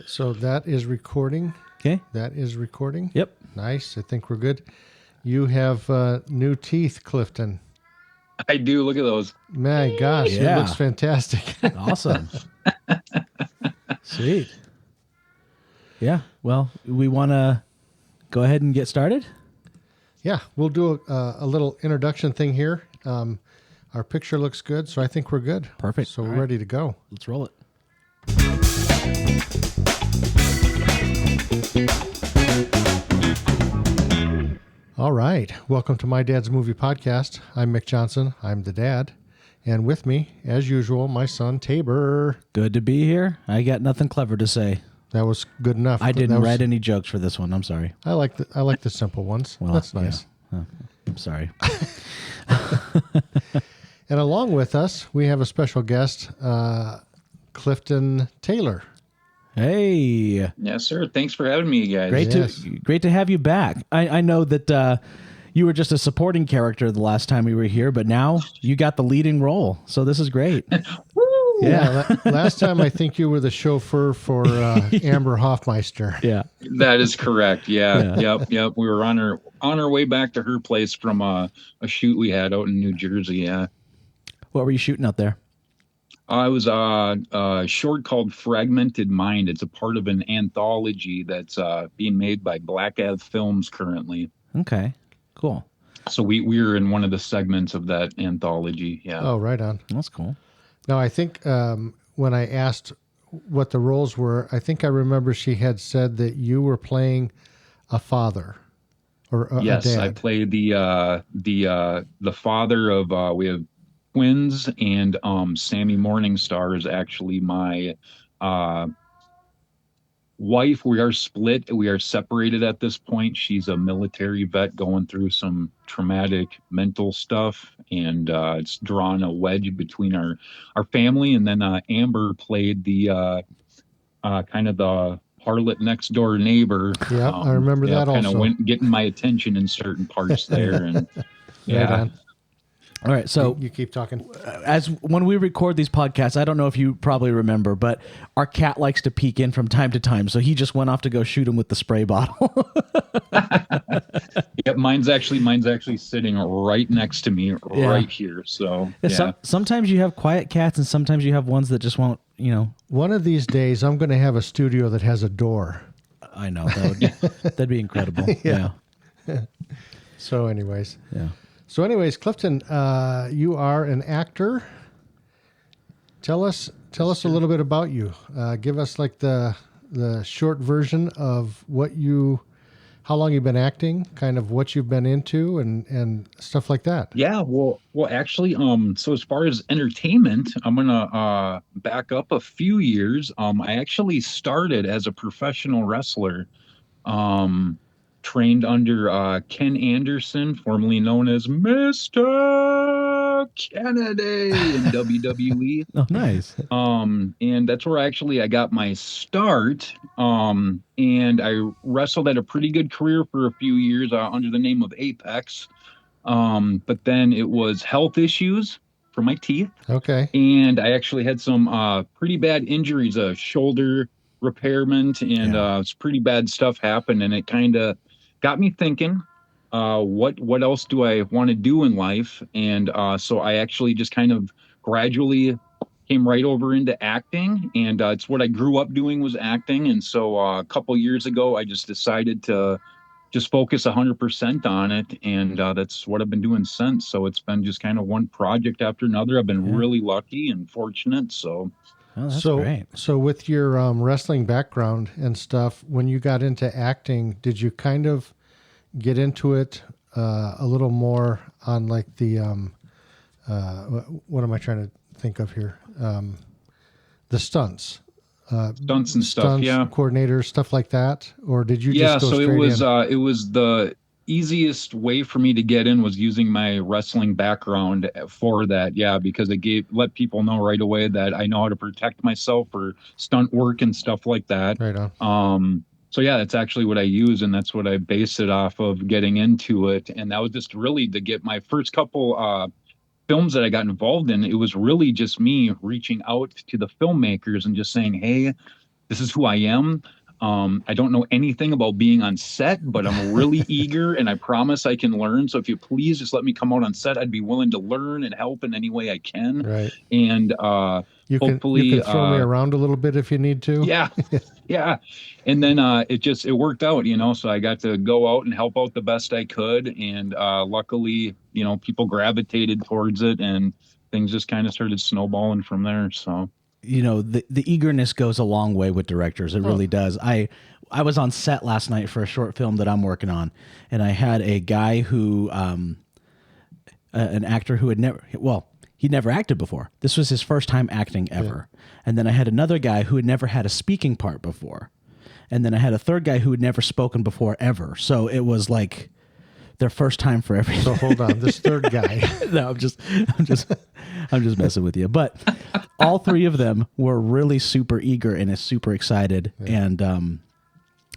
So that is recording. Okay. That is recording. Yep. Nice. I think we're good. You have new teeth, Clifton. I do. Look at those. My gosh, it Yeah. looks fantastic. Awesome. Sweet. Yeah. Well, we want to go ahead and get started. Yeah, we'll do a little introduction thing here. Our picture looks good, so I think we're good. Perfect. So All we're right. ready to go. Let's roll it. All right. Welcome to My Dad's Movie Podcast. I'm Mick Johnson. I'm the dad. And with me, as usual, my son, Tabor. Good to be here. I got nothing clever to say. That was good enough. I didn't That was- write any jokes for this one. I'm sorry. I like the simple ones. Well, That's nice. Yeah. I'm sorry. And along with us, we have a special guest, Clifton Taylor. Hey. Yes, sir. Thanks for having me, guys. Yes. Great to have you back. I know that you were just a supporting character the last time we were here, but now you got the leading role. So this is great. Yeah. Last time I think you were the chauffeur for Amber Hoffmeister. Yeah. That is correct. Yeah. Yeah. Yep. We were on our way back to her place from a shoot we had out in New Jersey. Yeah. What were you shooting out there? I was a short called Fragmented Mind. It's a part of an anthology that's being made by Black Ave Films currently. Okay. Cool. So we were in one of the segments of that anthology. Yeah. Oh, right on. That's cool. Now, I think when I asked what the roles were, I think I remember she had said that you were playing a father or a Yes, dad. I play the father of we have twins, and Sammy Morningstar is actually my wife. We are split. We are separated at this point. She's a military vet going through some traumatic mental stuff, and it's drawn a wedge between our family. And then Amber played the kind of the harlot next door neighbor. Yeah, I remember that kind also. of went getting my attention in certain parts there, and Right yeah. on. All right. So You keep talking. as when we record these podcasts, I don't know if you probably remember, but our cat likes to peek in from time to time. So he just went off to go shoot him with the spray bottle. Yep, mine's actually sitting right next to me, Yeah. right here. So yeah. Sometimes you have quiet cats and sometimes you have ones that just won't, One of these days, I'm going to have a studio that has a door. I know that'd be incredible. Yeah. So anyways. Yeah. So anyways, Clifton, you are an actor. Tell us a little bit about you. Give us like the short version of how long you've been acting, kind of what you've been into and stuff like that. Yeah, well, actually, so as far as entertainment, I'm gonna back up a few years. I actually started as a professional wrestler, trained under Ken Anderson, formerly known as Mr. Kennedy in WWE. Oh, nice. And that's where I got my start. And I wrestled at a pretty good career for a few years under the name of Apex. But then it was health issues for my teeth. Okay. And I actually had some pretty bad injuries, a shoulder repairment, and it's pretty bad stuff happened. And it kind of got me thinking, what else do I want to do in life? And so I actually just kind of gradually came right over into acting, and it's what I grew up doing was acting. And so a couple years ago, I just decided to just focus 100% on it, and that's what I've been doing since. So it's been just kind of one project after another. I've been really lucky and fortunate. So Oh, that's great. So with your wrestling background and stuff, when you got into acting, did you kind of get into it a little more on like the what am I trying to think of here? The stunts. Stunts and stuff, yeah. Coordinators, stuff like that, or did you just go so straight in? it was the easiest way for me to get in was using my wrestling background for that. Yeah, because it let people know right away that I know how to protect myself for stunt work and stuff like that. Right on. So yeah, that's actually what I use, and that's what I based it off of getting into it. And that was just really to get my first couple films that I got involved in. It was really just me reaching out to the filmmakers and just saying, hey, this is who I am. I don't know anything about being on set, but I'm really eager and I promise I can learn. So if you please just let me come out on set, I'd be willing to learn and help in any way I can. Right. And You can hopefully, throw me around a little bit if you need to. yeah, yeah. And then it worked out, so I got to go out and help out the best I could. And luckily, people gravitated towards it and things just kind of started snowballing from there. So The eagerness goes a long way with directors. It really does. I was on set last night for a short film that I'm working on, and I had a guy who an actor who had he'd never acted before. This was his first time acting ever. And then I had another guy who had never had a speaking part before. And then I had a third guy who had never spoken before ever. So it was like their first time for everything. So hold on, this third guy. No, I'm just messing with you. But all three of them were really super eager and super excited. And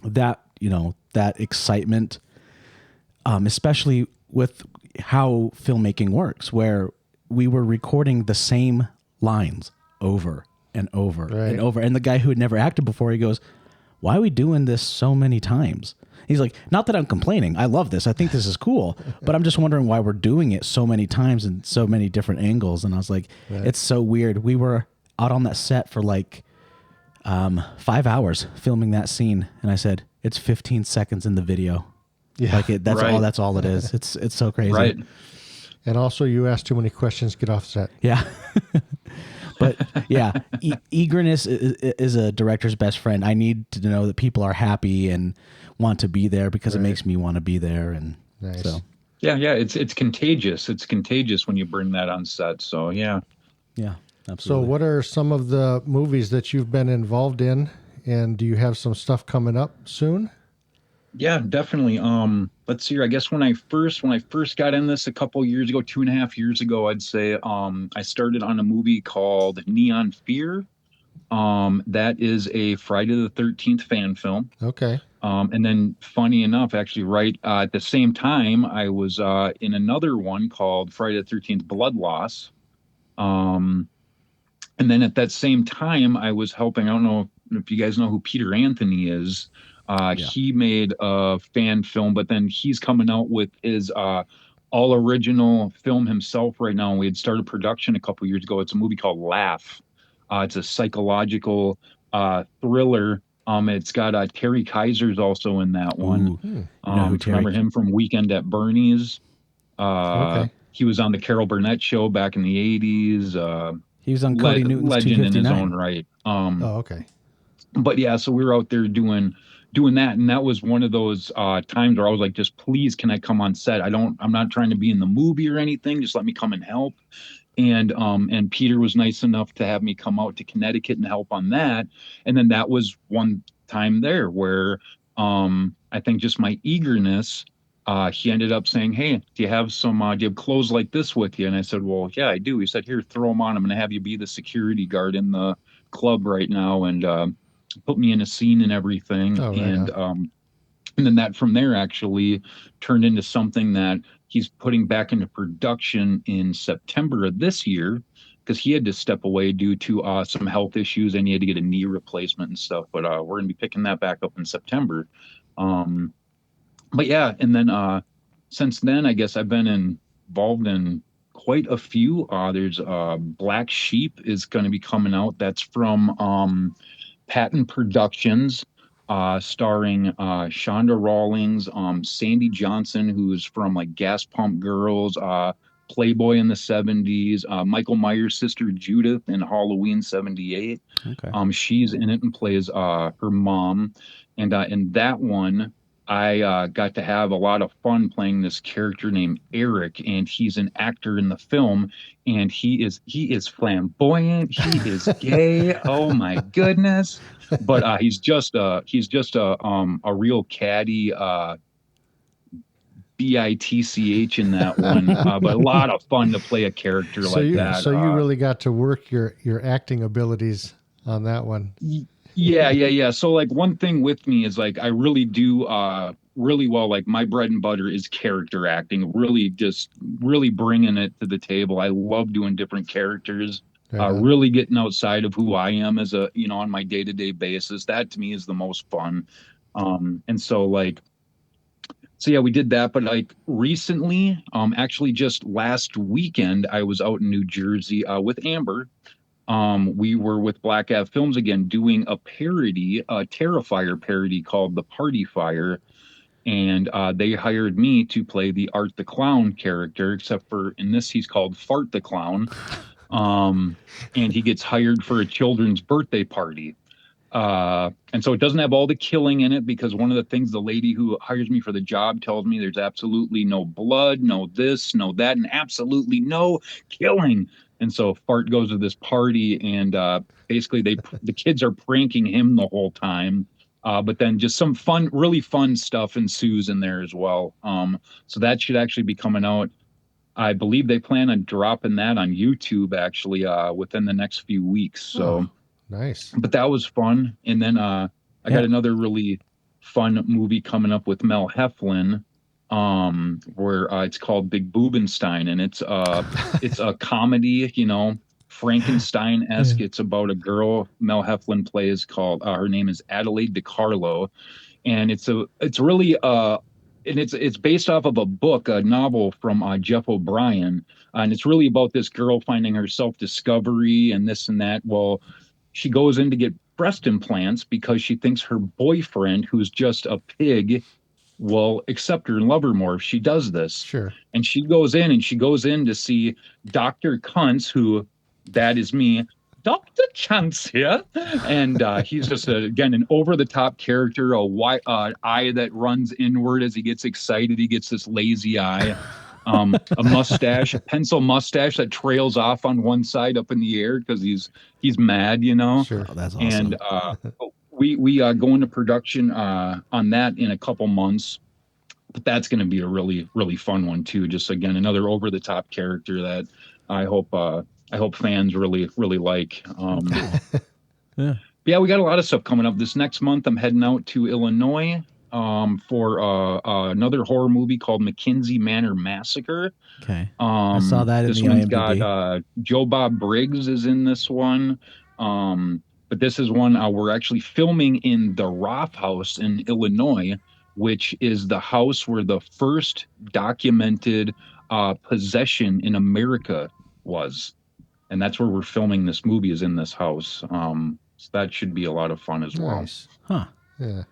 that excitement, especially with how filmmaking works, where we were recording the same lines over and over and over. And the guy who had never acted before, he goes, "Why are we doing this so many times?" He's like, "Not that I'm complaining. I love this. I think this is cool. But I'm just wondering why we're doing it so many times in so many different angles." And I was like, It's so weird. We were out on that set for like 5 hours filming that scene. And I said, it's 15 seconds in the video. Yeah. Like that's all it is. It's so crazy. right. And also, you ask too many questions, get off set. Yeah. But yeah, eagerness is a director's best friend. I need to know that people are happy and want to be there because it makes me want to be there. And Nice. so, Yeah, it's contagious. It's contagious when you bring that on set. So yeah. yeah, So, absolutely. what are some of the movies that you've been involved in, and do you have some stuff coming up soon? Yeah, definitely. Let's see here. I guess when I first got in this a couple years ago, 2.5 years ago, I'd say, I started on a movie called Neon Fear. That is a Friday the 13th fan film. Okay. And then, funny enough, actually, right at the same time, I was in another one called Friday the 13th Blood Loss. Um, and then at that same time, I was helping. I don't know if you guys know who Peter Anthony is. Yeah. He made a fan film, but then he's coming out with his all original film himself right now. And we had started production a couple years ago. It's a movie called Laugh. It's a psychological thriller. It's got Terry Kaiser's also in that one. Ooh, you know who If you remember Terry? him from Weekend at Bernie's. Okay. He was on the Carol Burnett show back in the 80s. He was on Cody Newton's Legend in his own 259. right. Oh, okay. But yeah, so we were out there doing that, and that was one of those times where I was like, just please, can I come on set? I'm not trying to be in the movie or anything. Just let me come and help. And Peter was nice enough to have me come out to Connecticut and help on that. And then that was one time there where I think just my eagerness. He ended up saying, "Hey, do you have clothes like this with you?" And I said, "Well, yeah, I do." He said, "Here, throw them on. I'm going to have you be the security guard in the club right now," and put me in a scene and everything. Oh, right And then that from there actually turned into something that he's putting back into production in September of this year because he had to step away due to some health issues and he had to get a knee replacement and stuff. But we're going to be picking that back up in September. Um, but yeah, and then since then, I guess I've been involved in quite a few. There's Black Sheep is going to be coming out. That's from Patton Productions, starring Shonda Rawlings, Sandy Johnson, who's from like Gas Pump Girls, Playboy in the 70s, Michael Myers' sister Judith in Halloween 78. Okay. She's in it and plays her mom. And in that one, I got to have a lot of fun playing this character named Eric, and he's an actor in the film, and he is flamboyant, he is gay. Oh my goodness! But he's just a real catty bitch in that one. But a lot of fun to play a character So like you that. so you really got to work your acting abilities on that one. Yeah. So like one thing with me is like I really do really well. Like my bread and butter is character acting. Really, just really bringing it to the table. I love doing different characters. Right on. Really getting outside of who I am as a, on my day-to-day basis. That to me is the most fun. And so like, so yeah, we did that. But like recently, actually just last weekend, I was out in New Jersey with Amber. We were with Black Ave Films again doing a parody, a Terrifier parody called The Party Fire. And they hired me to play the Art the Clown character, except for in this, he's called Fart the Clown. And he gets hired for a children's birthday party. And so it doesn't have all the killing in it because one of the things the lady who hires me for the job tells me there's absolutely no blood, no this, no that, and absolutely no killing. And so Fart goes to this party and basically the kids are pranking him the whole time. But then just some fun, really fun stuff ensues in there as well. So that should actually be coming out. I believe they plan on dropping that on YouTube actually within the next few weeks. So Oh, nice. but that was fun. And then I got Yeah. another really fun movie coming up with Mel Heflin, where it's called Big Boobenstein, and it's a comedy, Frankenstein-esque. It's about a girl Mel Heflin plays called her name is Adelaide DiCarlo, and it's really and it's based off of a book, a novel from Jeff O'Brien, and it's really about this girl finding her self-discovery and this and that. Well, she goes in to get breast implants because she thinks her boyfriend, who's just a pig, will accept her and love her more if she does this. Sure. And she goes in to see Dr. Kuntz, who that is me. Dr. Chance here. And he's just, again, an over the top character, eye that runs inward as he gets excited. He gets this lazy eye, a mustache, a pencil mustache that trails off on one side up in the air because he's mad, Sure. Oh, that's awesome. And we go into production on that in a couple months. But that's going to be a really, really fun one too. Just again, another over the top character that I hope fans really, really like. Yeah. Yeah, we got a lot of stuff coming up. This next month, I'm heading out to Illinois for another horror movie called McKinsey Manor Massacre. Okay. I saw that in This the one's IMDb. got Joe Bob Briggs is in this one. But this is one we're actually filming in the Roth House in Illinois, which is the house where the first documented possession in America was. And that's where we're filming this movie, is in this house. So that should be a lot of fun as well. Nice. Huh. Yeah.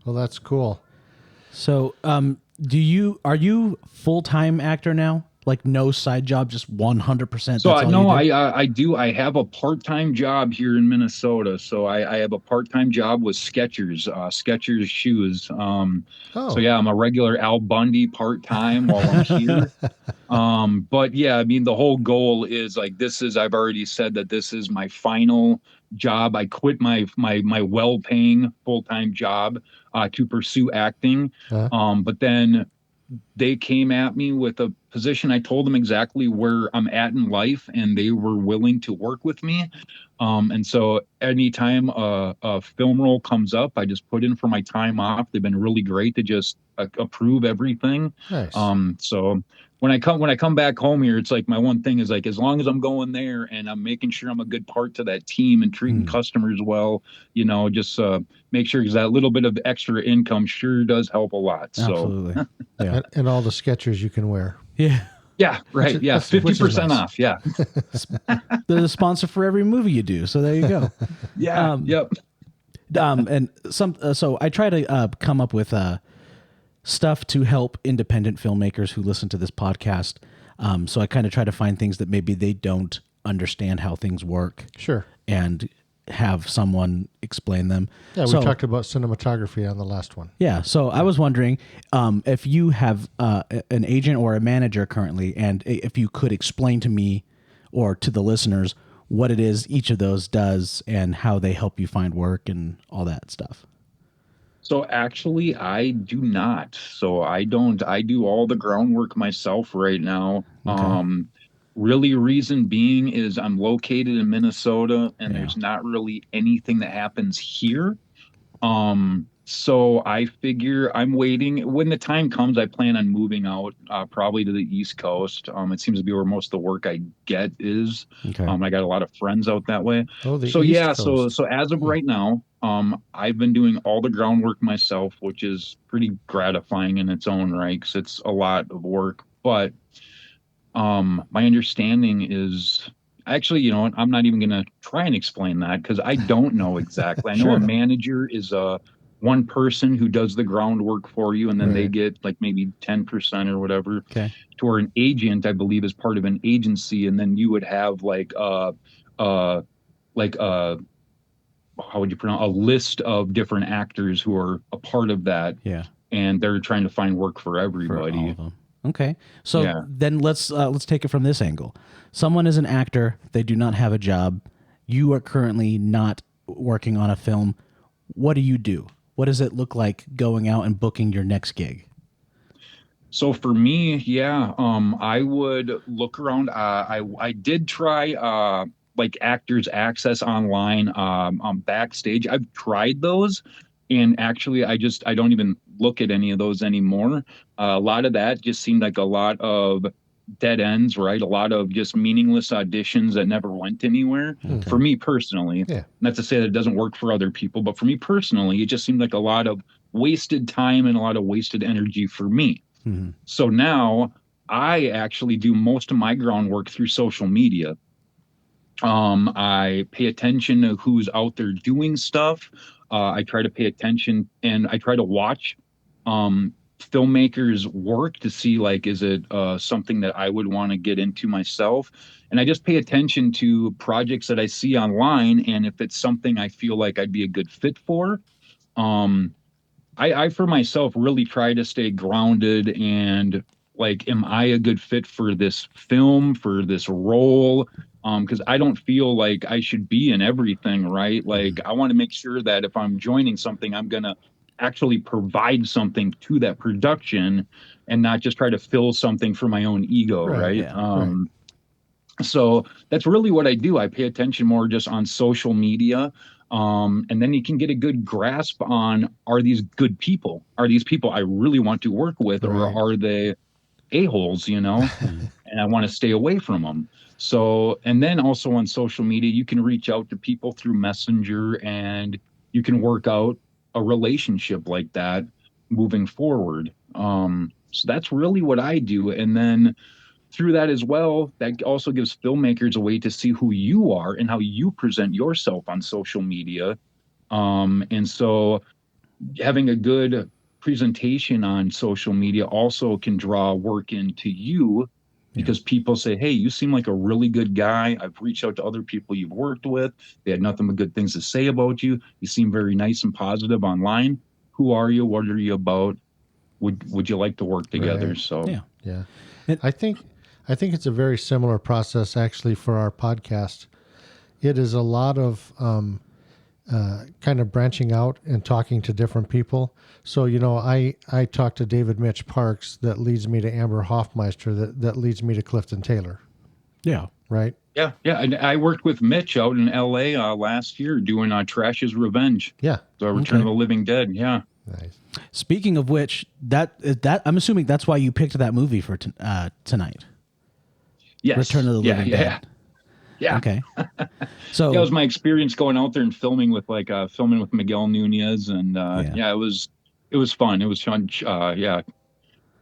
Well, that's cool. So, are you full-time actor now? Like no side job, just 100%? So no, you do? I do. I have a part-time job here in Minnesota. So I have a part-time job with Skechers shoes. So yeah, I'm a regular Al Bundy part-time while I'm here. But yeah, I mean, the whole goal is like, I've already said that this is my final job. I quit my well-paying full-time job to pursue acting. But then they came at me with a position. I told them exactly where I'm at in life, and they were willing to work with me. And so anytime a film role comes up, I just put in for my time off. They've been really great to just approve everything. Nice. So when I come back home here, it's like my one thing is like, as long as I'm going there and I'm making sure I'm a good part to that team and treating customers well, just make sure, because that little bit of extra income sure does help a lot. Absolutely. So Yeah. And all the Skechers you can wear. Yeah. yeah, right. Yeah, 50% nice. off. Yeah. They're the sponsor for every movie you do. So there you go. Yeah. Yep. And so I try to come up with stuff to help independent filmmakers who listen to this podcast. So I kind of try to find things that maybe they don't understand how things work. Sure. And have someone explain them. Yeah, we So- talked about cinematography on the last one. Yeah. So I was wondering if you have an agent or a manager currently, and if you could explain to me or to the listeners what it is each of those does and how they help you find work and all that stuff. So actually, I do not. So I don't. I do all the groundwork myself right now. Okay. Really, reason being is I'm located in Minnesota, and there's not really anything that happens here. So I figure I'm waiting. When the time comes, I plan on moving out, probably to the East Coast. It seems to be where most of the work I get is. Okay. I got a lot of friends out that way. Oh, the So East yeah, so Coast. so as of right now, I've been doing all the groundwork myself, which is pretty gratifying in its own right, 'cause it's a lot of work. But my understanding is actually, you know what? I'm not even going to try and explain that because I don't know exactly. I know a Sure. manager is a one person who does the groundwork for you, and then they Right. get like maybe 10% or whatever. Okay. To where an agent, I believe, is part of an agency, and then you would have uh, like how would you pronounce, a list of different actors who are a part of that, Yeah. and they're trying to find work for For all everybody. of them. Okay. So Yeah. then let's take it from this angle. Someone is an actor, they do not have a job. You are currently not working on a film. What do you do? What does it look like going out and booking your next gig? So for me, yeah, I would look around. I did try like Actors Access online, Backstage. I've tried those, and actually, I don't even look at any of those anymore. A lot of that just seemed like a lot of dead ends, right? A lot of just meaningless auditions that never went anywhere. Okay. For me personally, Yeah. not to say that it doesn't work for other people, but for me personally, it just seemed like a lot of wasted time and a lot of wasted energy for me. Mm-hmm. So now I actually do most of my groundwork through social media. I pay attention to who's out there doing stuff. I try to pay attention and I try to watch filmmakers work to see like is it something that I would want to get into myself. And I just pay attention to projects that I see online, and if it's something I feel like I'd be a good fit for, um, I for myself really try to stay grounded and like, am I a good fit for this film, for this role? Because I don't feel like I should be in everything, right? Like, I want to make sure that if I'm joining something, I'm gonna actually provide something to that production and not just try to fill something for my own ego, Right. right? Yeah. Right. So that's really what I do. I pay attention more just on social media. And then you can get a good grasp on, are these good people? Are these people I really want to work with, or Right. are they a-holes, you know? Mhm. And I want to stay away from them. So, and then also on social media, you can reach out to people through Messenger and you can work out a relationship like that moving forward. So that's really what I do. And then through that as well, that also gives filmmakers a way to see who you are and how you present yourself on social media. And so having a good presentation on social media also can draw work into you Yeah. because people say, hey, you seem like a really good guy. I've reached out to other people you've worked with. They had nothing but good things to say about you. You seem very nice and positive online. Who are you? What are you about? Would you like to work together? Right. So Yeah. Yeah. It, I think it's a very similar process actually for our podcast. It is a lot of kind of branching out and talking to different people. So, you know, I talk to David Mitch Parks, that leads me to Amber Hoffmeister, that leads me to Clifton Taylor, yeah. right? yeah, yeah. And I worked with Mitch out in LA last year doing Trash's Revenge, Yeah. the Return of Okay. the Living Dead. Yeah. Nice. Speaking of which, that I'm assuming that's why you picked that movie for tonight. Return Yes. of the Yeah. Living Yeah. Dead. Yeah. Okay. Yeah. It So was my experience going out there and filming with filming with Miguel Nunez, and yeah. yeah, it was fun. It was fun. Yeah.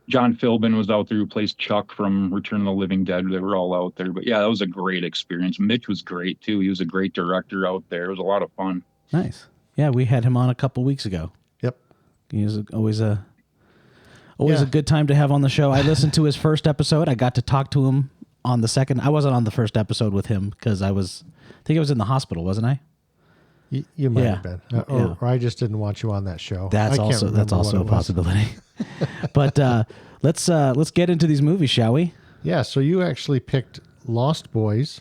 John Philbin was out there who plays Chuck from Return of the Living Dead. They were all out there, but yeah, that was a great experience. Mitch was great too. He was a great director out there. It was a lot of fun. Nice. Yeah, we had him on a couple weeks ago. Yep. He was always a Yeah. good time to have on the show. I listened to his first episode. I got to talk to him on the second. I wasn't on the first episode with him because I think I was in the hospital, wasn't I? You might Yeah. have been, Yeah. or I just didn't want you on that show. That's I can't also remember what a it was. possibility. But let's get into these movies, shall we? Yeah. So you actually picked Lost Boys,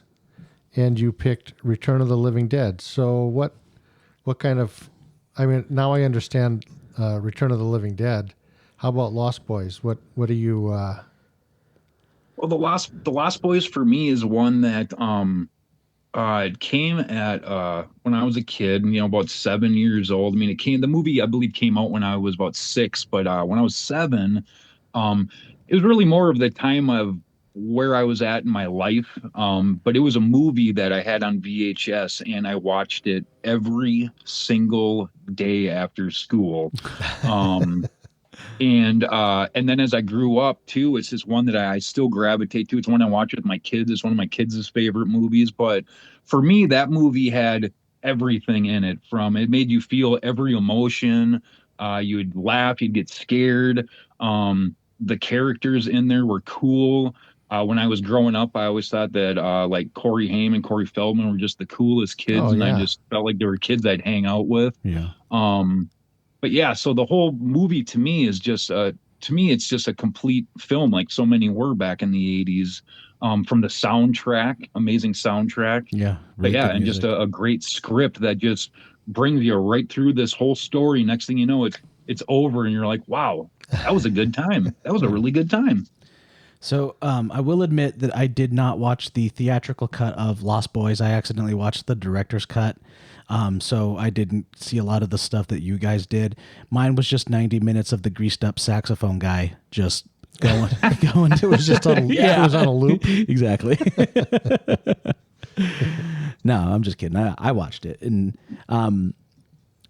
and you picked Return of the Living Dead. So what kind of? I mean, now I understand Return of the Living Dead. How about Lost Boys? What do you? Well, the Lost Boys for me is one that It came at when I was a kid, about 7 years old. I mean, the movie I believe came out when I was about six, but when I was seven, um, it was really more of the time of where I was at in my life. But it was a movie that I had on VHS, and I watched it every single day after school. Um, and then as I grew up too, it's just one that I still gravitate to. It's one I watch with my kids. It's one of my kids' favorite movies. But for me, that movie had everything in it. From it made you feel every emotion. You'd laugh, you'd get scared. The characters in there were cool. When I was growing up, I always thought that like Corey Haim and Corey Feldman were just the coolest Oh kids, and I yeah. just felt like they were kids I'd hang out with. Yeah. Um, but yeah, so the whole movie to me is just to me it's just a complete film, like so many were back in the 80s. From the soundtrack, amazing soundtrack. Yeah. But Really yeah, good and just music. a great script that just brings you right through this whole story. Next thing you know, it's over and you're like, wow, that was a good time. That was a really good time. So I will admit that I did not watch the theatrical cut of Lost Boys. I accidentally watched the director's cut. So I didn't see a lot of the stuff that you guys did. Mine was just 90 minutes of the greased up saxophone guy just going, going. It was just on. Yeah. It was on a loop. Exactly. No, I'm just kidding. I watched it, and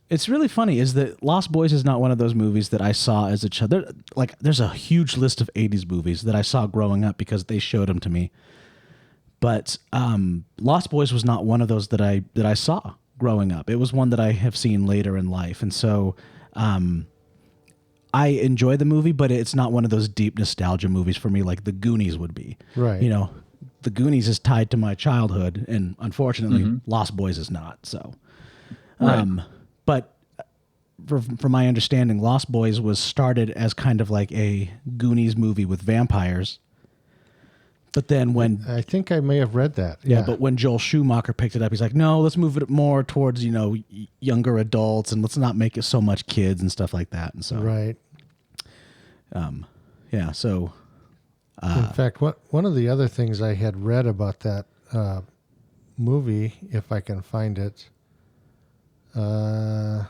it's really funny is that Lost Boys is not one of those movies that I saw as a child. There's a huge list of 80s movies that I saw growing up because they showed them to me. But Lost Boys was not one of those that I saw growing up. It was one that I have seen later in life. And so I enjoy the movie, but it's not one of those deep nostalgia movies for me like The Goonies would be. Right. You know, The Goonies is tied to my childhood, and unfortunately, Mm-hmm. Lost Boys is not. So, Right. but from my understanding, Lost Boys was started as kind of like a Goonies movie with vampires. But then when I think I may have read that. yeah, but when Joel Schumacher picked it up, he's like, no, let's move it more towards younger adults, and let's not make it so much kids and stuff like that. And so Right. yeah, so In fact, one of the other things I had read about that movie, if I can find it, well,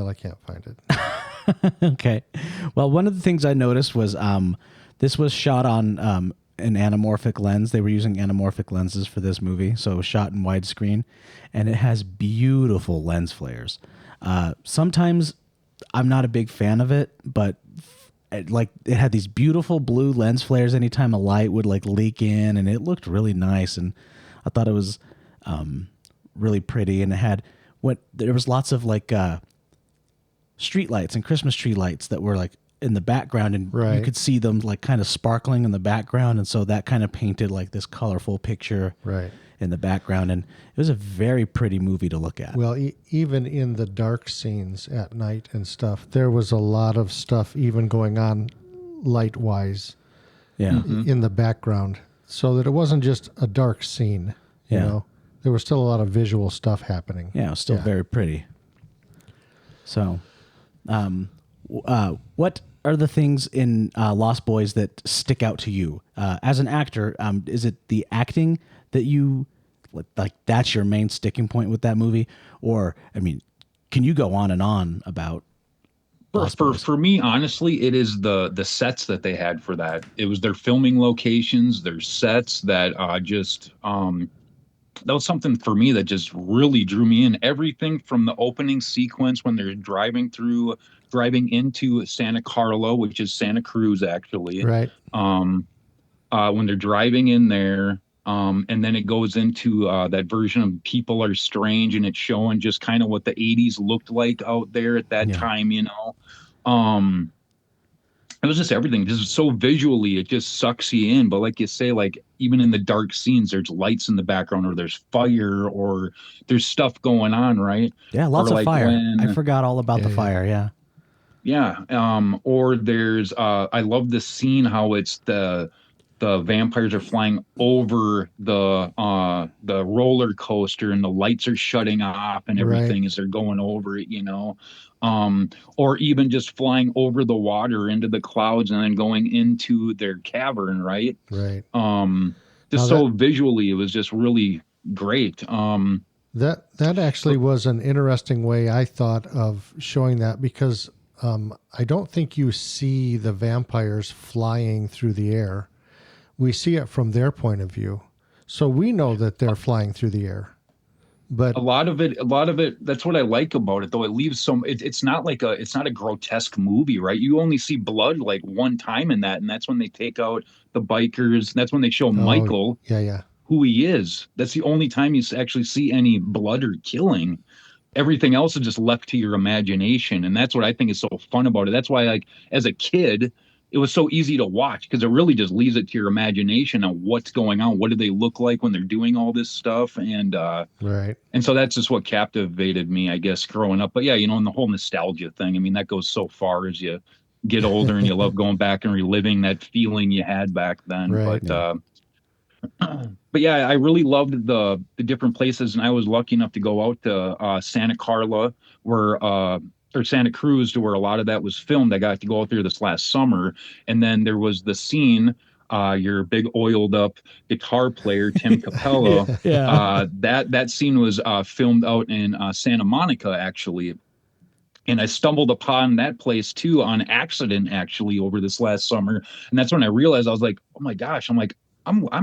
I can't find it. okay. Well, one of the things I noticed was this was shot on an anamorphic lens. They were using anamorphic lenses for this movie, so it was shot in widescreen, and it has beautiful lens flares. Sometimes I'm not a big fan of it, but it had these beautiful blue lens flares anytime a light would like leak in, and it looked really nice, and I thought it was really pretty, and it had there was lots of like street lights and Christmas tree lights that were like in the background, and you Right. could see them like kind of sparkling in the background, and so that kind of painted like this colorful picture Right. in the background, and it was a very pretty movie to look at. Well, even in the dark scenes at night and stuff, there was a lot of stuff even going on light wise Yeah. in the background, so that it wasn't just a dark scene. You Yeah. know, there was still a lot of visual stuff happening. Yeah, it was still very pretty. So, what are the things in Lost Boys that stick out to you as an actor? Is it the acting that you like? That's your main sticking point with that movie, or I mean, can you go on and on about Lost Boys? For me, honestly, it is the sets that they had for that. It was their filming locations, their sets that just that was something for me that just really drew me in. Everything from the opening sequence when they're driving into Santa Carla, which is Santa Cruz actually. Right. When they're driving in there, and then it goes into that version of People Are Strange, and it's showing just kind of what the 80s looked like out there at that Yeah. time. It was just everything, just so visually it just sucks you in. But like you say, like even in the dark scenes, there's lights in the background, or there's fire, or there's stuff going on, right? Yeah, lots Or of like fire. when I forgot all about the Yeah. fire. Yeah. yeah, or there's I love the scene how it's the vampires are flying over the roller coaster, and the lights are shutting off and Right. everything as they're going over it. Or even just flying over the water into the clouds and then going into their cavern, right? Right. Just Now so visually it was just really great. That actually was an interesting way I thought of showing that, because I don't think you see the vampires flying through the air. We see it from their point of view. So we know that they're flying through the air. But A lot of it, that's what I like about it, though. It leaves some, it's not like it's not a grotesque movie, right? You only see blood like one time in that, and that's when they take out the bikers. And that's when they show oh, Michael yeah, yeah. who he is. That's the only time you actually see any blood or killing. Everything else is just left to your imagination, and that's what I think is so fun about it. That's why, like, as a kid, it was so easy to watch because it really just leaves it to your imagination on what's going on. What do they look like when they're doing all this stuff? Right. And so that's just what captivated me, I guess, growing up. But yeah, and the whole nostalgia thing, I mean, that goes so far as you get older and you love going back and reliving that feeling you had back then. Right. But yeah, I really loved the different places, and I was lucky enough to go out to Santa Carla, where or Santa Cruz, to where a lot of that was filmed. I got to go out there this last summer, and then there was the scene. Your big oiled up guitar player Tim Capello. Yeah. That scene was filmed out in Santa Monica, actually, and I stumbled upon that place too on accident, actually, over this last summer. And that's when I realized, I was like, oh my gosh, I'm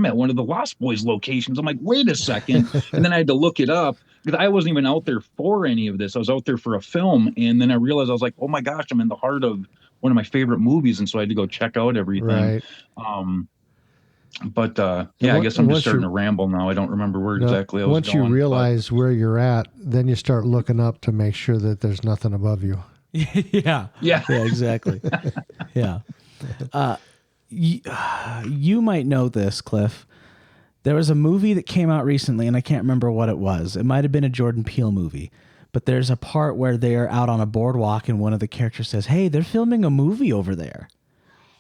at one of the Lost Boys locations. I'm like, wait a second. And then I had to look it up because I wasn't even out there for any of this. I was out there for a film. And then I realized, I was like, oh my gosh, I'm in the heart of one of my favorite movies. And so I had to go check out everything. Right. But And yeah, I guess I'm just starting you, to ramble now. I don't remember where no, exactly I was once going. you realize where you're at, then you start looking up to make sure that there's nothing above you. Yeah. Yeah. Yeah, exactly. Yeah. You might know this, Cliff. There was a movie that came out recently, and I can't remember what it was. It might have been a Jordan Peele movie, but there's a part where they're out on a boardwalk, and one of the characters says, "Hey, they're filming a movie over there."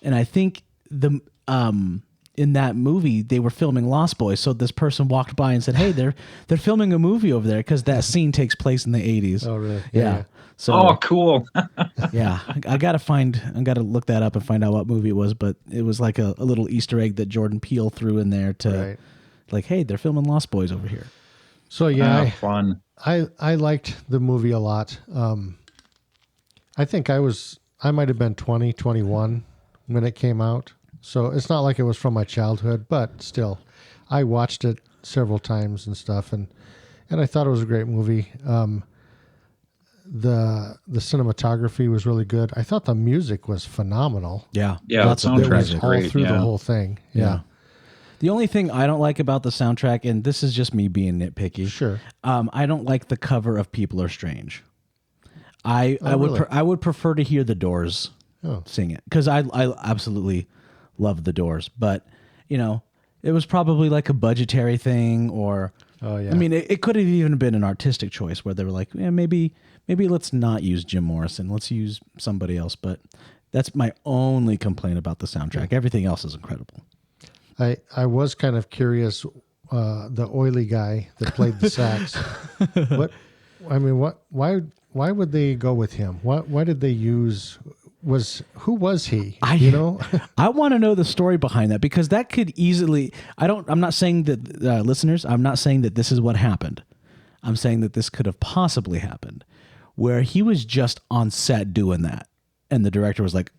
And I think in that movie they were filming Lost Boys. So this person walked by and said, "Hey, they're filming a movie over there," because that scene takes place in the 80s. Oh, really? Yeah. So, Oh, cool. yeah, I gotta look that up and find out what movie it was, but it was like a little Easter egg that Jordan Peele threw in there to, like, hey, they're filming Lost Boys over here. So yeah, fun. I liked the movie a lot. I think I might have been 20, 21 when it came out. So it's not like it was from my childhood, but still, I watched it several times and stuff, and I thought it was a great movie. The cinematography was really good. I thought the music was phenomenal. Yeah, Yeah, lots the of soundtrack's music. All great, through yeah. the whole thing. Yeah. The only thing I don't like about the soundtrack, and this is just me being nitpicky, Sure. I don't like the cover of "People Are Strange." I would really? I would prefer to hear the Doors Oh. sing it, because I absolutely love the Doors, but it was probably like a budgetary thing, or Oh, yeah. I mean, it could have even been an artistic choice where they were like, yeah, maybe let's not use Jim Morrison, let's use somebody else. But that's my only complaint about the soundtrack. Everything else is incredible. I was kind of curious, the oily guy that played the sax. Why would they go with him? Why did they use? Who was he? I want to know the story behind that, because that could easily. I'm not saying that listeners. I'm not saying that this is what happened. I'm saying that this could have possibly happened, where he was just on set doing that, and the director was like,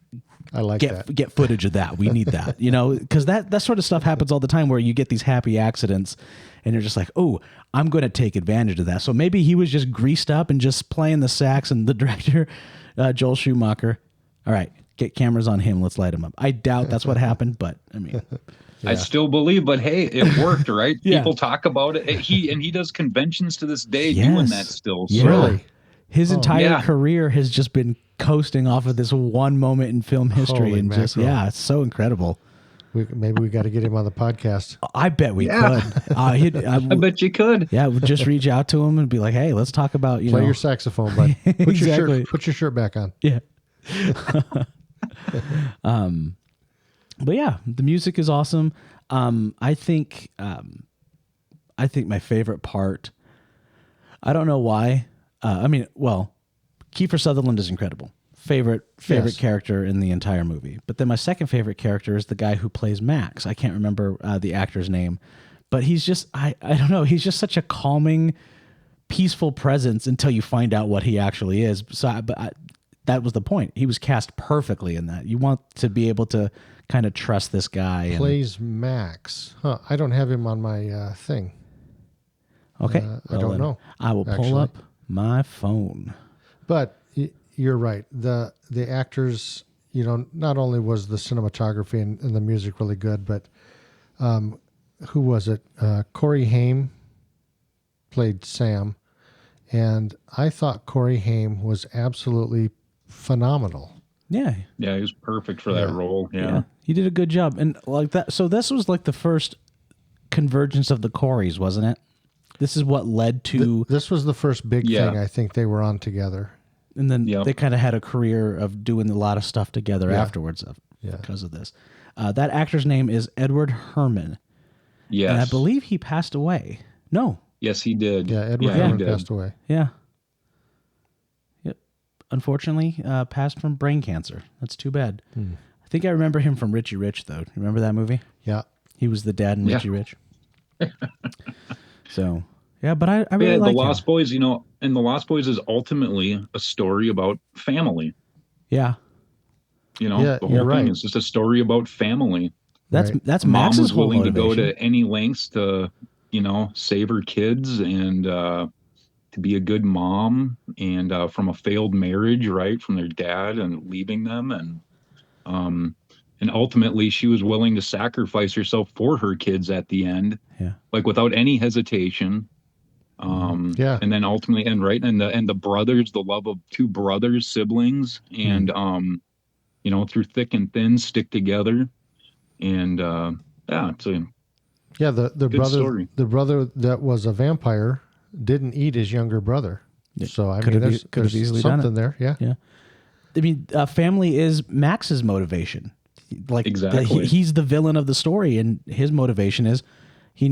I like that. Get footage of that. We need that, because that sort of stuff happens all the time, where you get these happy accidents and you're just like, oh, I'm going to take advantage of that. So maybe he was just greased up and just playing the sax, and the director, Joel Schumacher, all right, get cameras on him. Let's light him up. I doubt that's what happened, but I mean, I still believe, but hey, it worked, right? Yeah. People talk about it. He does conventions to this day Yes. doing that still. Yeah. So. Really? His entire Yeah. career has just been coasting off of this one moment in film history. Holy and mackerel. it's so incredible. Maybe we got to get him on the podcast. I bet we Yeah. could. I bet you could. Yeah, we'll just reach out to him and be like, hey, let's talk about, Play your saxophone, bud. Exactly. Put your shirt back on. Yeah. But yeah, the music is awesome. I think my favorite part, I don't know why. Kiefer Sutherland is incredible. Favorite Yes. character in the entire movie. But then my second favorite character is the guy who plays Max. I can't remember the actor's name, but he's just, I don't know. He's just such a calming, peaceful presence until you find out what he actually is. So, that was the point. He was cast perfectly in that. You want to be able to kind of trust this guy. Plays Max. Huh. I don't have him on my thing. Okay. I don't know. I will pull up my phone. But you're right. The actors, not only was the cinematography and the music really good, but who was it? Corey Haim played Sam. And I thought Corey Haim was absolutely phenomenal. Yeah. Yeah, he was perfect for that role. Yeah. He did a good job. And like that, so this was like the first convergence of the Coreys, wasn't it? This is what led to... This was the first big thing I think they were on together. And then they kind of had a career of doing a lot of stuff together afterwards because of this. That actor's name is Edward Herrmann. Yes. And I believe he passed away. No. Yes, he did. Yeah, Edward Herrmann passed away. Yeah. Yep. Unfortunately, passed from brain cancer. That's too bad. I think I remember him from Richie Rich, though. Remember that movie? Yeah. He was the dad in Richie Rich. So, yeah, but I really like The Lost him. Boys, and The Lost Boys is ultimately a story about family. Yeah. The whole thing is just a story about family. That's Mom Max's was whole willing to motivation. go to any lengths to, save her kids and to be a good mom, and from a failed marriage, right, from their dad and leaving them, and ultimately she was willing to sacrifice herself for her kids at the end, like without any hesitation. And then ultimately, and the brothers, the love of two brothers, siblings, and through thick and thin, stick together. And it's a the good brother, story. the brother that was a vampire didn't eat his younger brother. So I mean, there's easily something done it. there. Yeah. I mean, family is Max's motivation. Like exactly, he's the villain of the story, and his motivation is he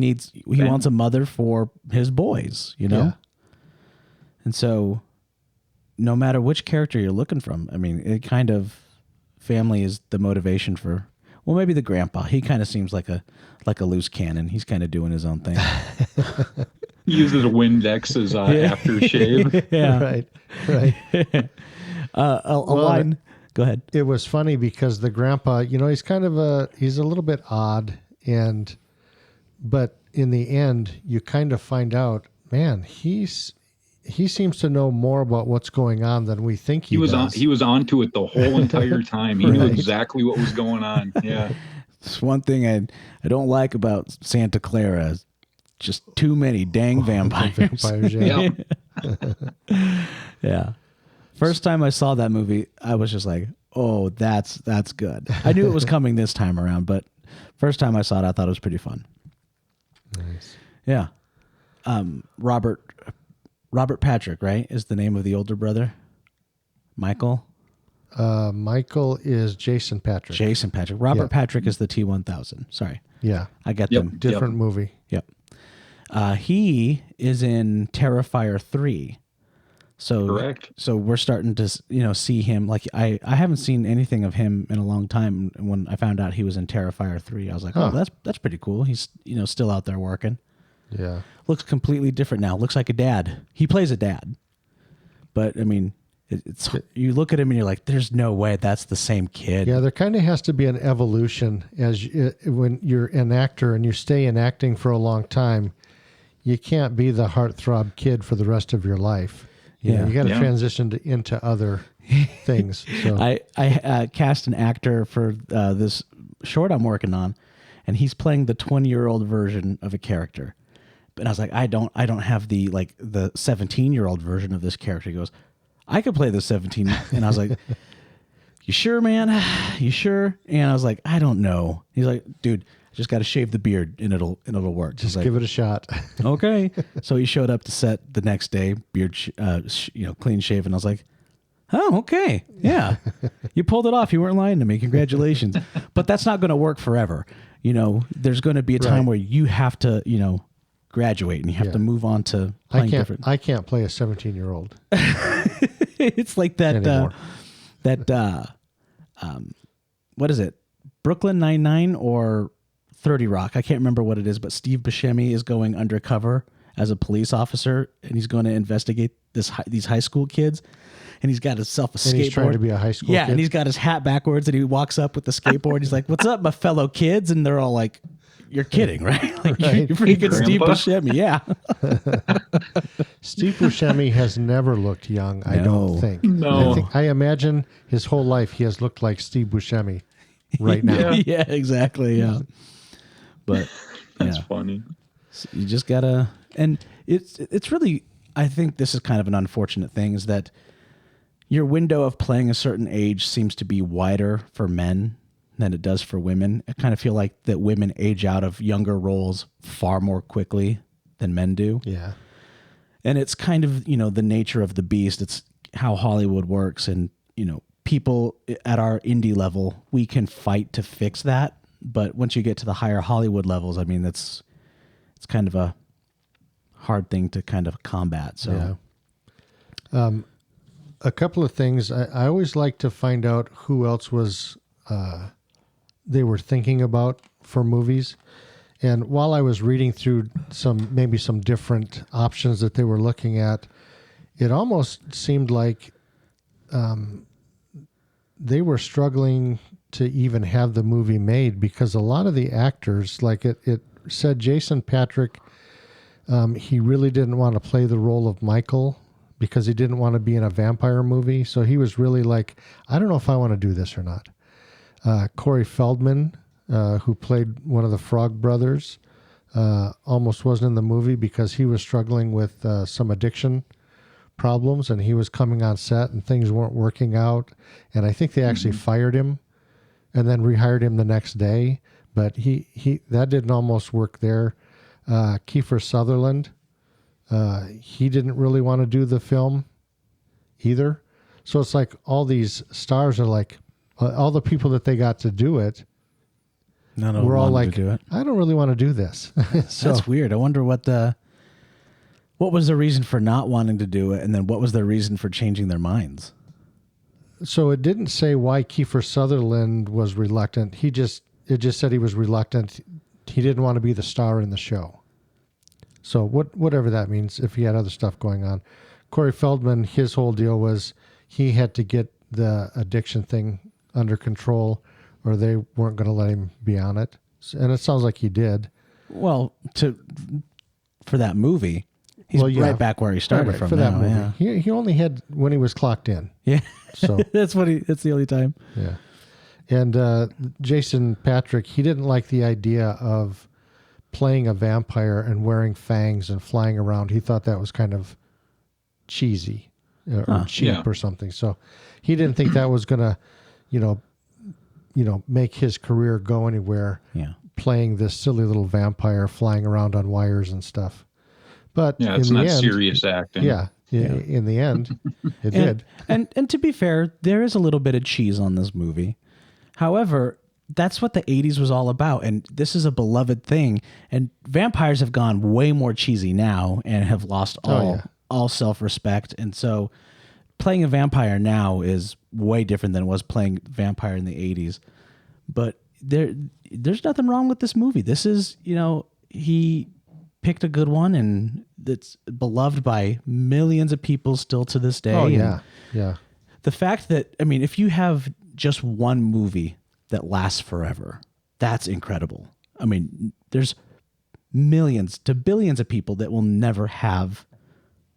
wants a mother for his boys. And so, no matter which character you're looking from, I mean, it kind of family is the motivation for. Well, maybe the grandpa. He kind of seems like a loose cannon. He's kind of doing his own thing. He uses a Windex as aftershave. Yeah, right. A line. Go ahead. It was funny because the grandpa, he's kind of he's a little bit odd, but in the end, you kind of find out, man, he seems to know more about what's going on than we think he does. He was onto it the whole entire time. He knew exactly what was going on. Yeah. It's one thing I don't like about Santa Clara is just too many dang vampires. Yeah. First time I saw that movie, I was just like, oh, that's good. I knew it was coming this time around, but first time I saw it, I thought it was pretty fun. Nice. Yeah. Robert Patrick, right, is the name of the older brother? Michael? Michael is Jason Patrick. Jason Patrick. Robert Patrick is the T-1000. Sorry. Yeah. I get them. Different movie. Yep. He is in Terrifier 3. So, correct. So we're starting to, see him. Like I haven't seen anything of him in a long time. When I found out he was in Terrifier 3, I was like, oh, that's pretty cool. He's, still out there working. Yeah. Looks completely different now. Looks like a dad. He plays a dad. But I mean, it's you look at him and you're like, there's no way that's the same kid. Yeah, there kind of has to be an evolution when you're an actor and you stay in acting for a long time. You can't be the heartthrob kid for the rest of your life. You got to transition into other things. So I cast an actor for this short I'm working on, and he's playing the 20-year-old version of a character. And I was like, I don't have the 17-year-old version of this character. He goes, I could play the 17. And I was like, you sure, man? You sure? And I was like, I don't know. He's like, dude, just got to shave the beard and it'll work. Just like, give it a shot. Okay. So he showed up to set the next day, beard, clean shaven. I was like, oh, okay. Yeah. You pulled it off. You weren't lying to me. Congratulations. But that's not going to work forever. There's going to be a time where you have to, graduate and you have to move on to playing different. I can't play a 17-year-old. It's like that, what is it? Brooklyn Nine-Nine or 30 Rock. I can't remember what it is, but Steve Buscemi is going undercover as a police officer, and he's going to investigate these high school kids. And he's got himself a skateboard. And he's trying to be a high school kid. And he's got his hat backwards, and he walks up with the skateboard. He's like, "What's up, my fellow kids?" And they're all like, "You're kidding, right? Like, Right. You're freaking Steve Buscemi." Yeah. Steve Buscemi has never looked young, I No. don't think. No. I imagine his whole life he has looked like Steve Buscemi right now. Yeah, exactly. Yeah. But That's yeah. funny. So you just gotta, and it's really, I think this is kind of an unfortunate thing, is that your window of playing a certain age seems to be wider for men than it does for women. I kind of feel like that women age out of younger roles far more quickly than men do. Yeah. And it's kind of, the nature of the beast. It's how Hollywood works. And, people at our indie level, we can fight to fix that. But once you get to the higher Hollywood levels, I mean, it's kind of a hard thing to kind of combat. So, A couple of things. I always like to find out who else was they were thinking about for movies. And while I was reading through maybe some different options that they were looking at, it almost seemed like they were struggling to even have the movie made, because a lot of the actors, like it said Jason Patrick, he really didn't want to play the role of Michael because he didn't want to be in a vampire movie. So he was really like, I don't know if I want to do this or not. Corey Feldman, who played one of the Frog Brothers, almost wasn't in the movie because he was struggling with some addiction problems, and he was coming on set and things weren't working out. And I think they actually fired him and then rehired him the next day. But he that didn't almost work there. Kiefer Sutherland, he didn't really want to do the film either. So it's like all these stars are like, all the people that they got to do it, none of we're them all wanted like, to do it. I don't really want to do this. So That's weird. I wonder what was the reason for not wanting to do it, and then what was the reason for changing their minds? So it didn't say why Kiefer Sutherland was reluctant. It just said he was reluctant. He didn't want to be the star in the show. So whatever that means, if he had other stuff going on. Corey Feldman, his whole deal was he had to get the addiction thing under control, or they weren't going to let him be on it. And it sounds like he did. Well, for that movie, he's right back where he started from for now. that movie. Yeah. He only had when he was clocked in. Yeah. So that's the only time. yeah. And Jason Patrick, he didn't like the idea of playing a vampire and wearing fangs and flying around. He thought that was kind of cheesy or cheap or something. So he didn't think that was going to, make his career go anywhere. Yeah. Playing this silly little vampire flying around on wires and stuff. But Yeah, it's in the not end, serious acting. Yeah. In the end, it did. And to be fair, there is a little bit of cheese on this movie. However, that's what the 80s was all about, and this is a beloved thing. And vampires have gone way more cheesy now and have lost all self-respect. And so playing a vampire now is way different than it was playing vampire in the 80s. But there's nothing wrong with this movie. This is, he picked a good one, and that's beloved by millions of people still to this day. Oh, yeah. And Yeah. the fact that, if you have just one movie that lasts forever, that's incredible. There's millions to billions of people that will never have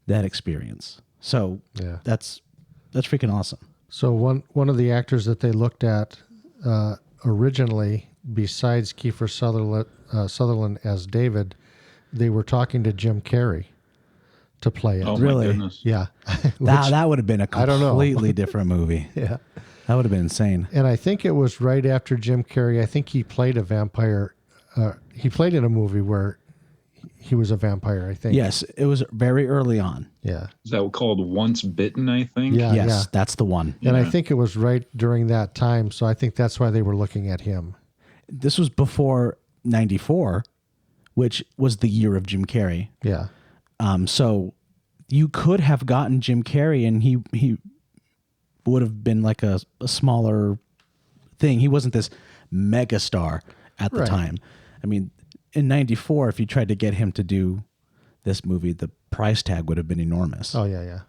that experience. So that's freaking awesome. So one of the actors that they looked at originally, besides Kiefer Sutherland as David, they were talking to Jim Carrey to play it. Oh, Really? my goodness. Yeah. That would have been a I don't know. completely different movie. Yeah. That would have been insane. And I think it was right after Jim Carrey. I think he played a vampire. He played in a movie where he was a vampire, I think. Yes, it was very early on. Yeah. Is that called Once Bitten, I think? Yeah. Yes, that's the one. And I think it was right during that time. So I think that's why they were looking at him. This was before 94, which was the year of Jim Carrey. Yeah. So you could have gotten Jim Carrey, and he would have been like a smaller thing. He wasn't this mega star at the Right. time. I mean, in '94, if you tried to get him to do this movie, the price tag would have been enormous. Oh yeah.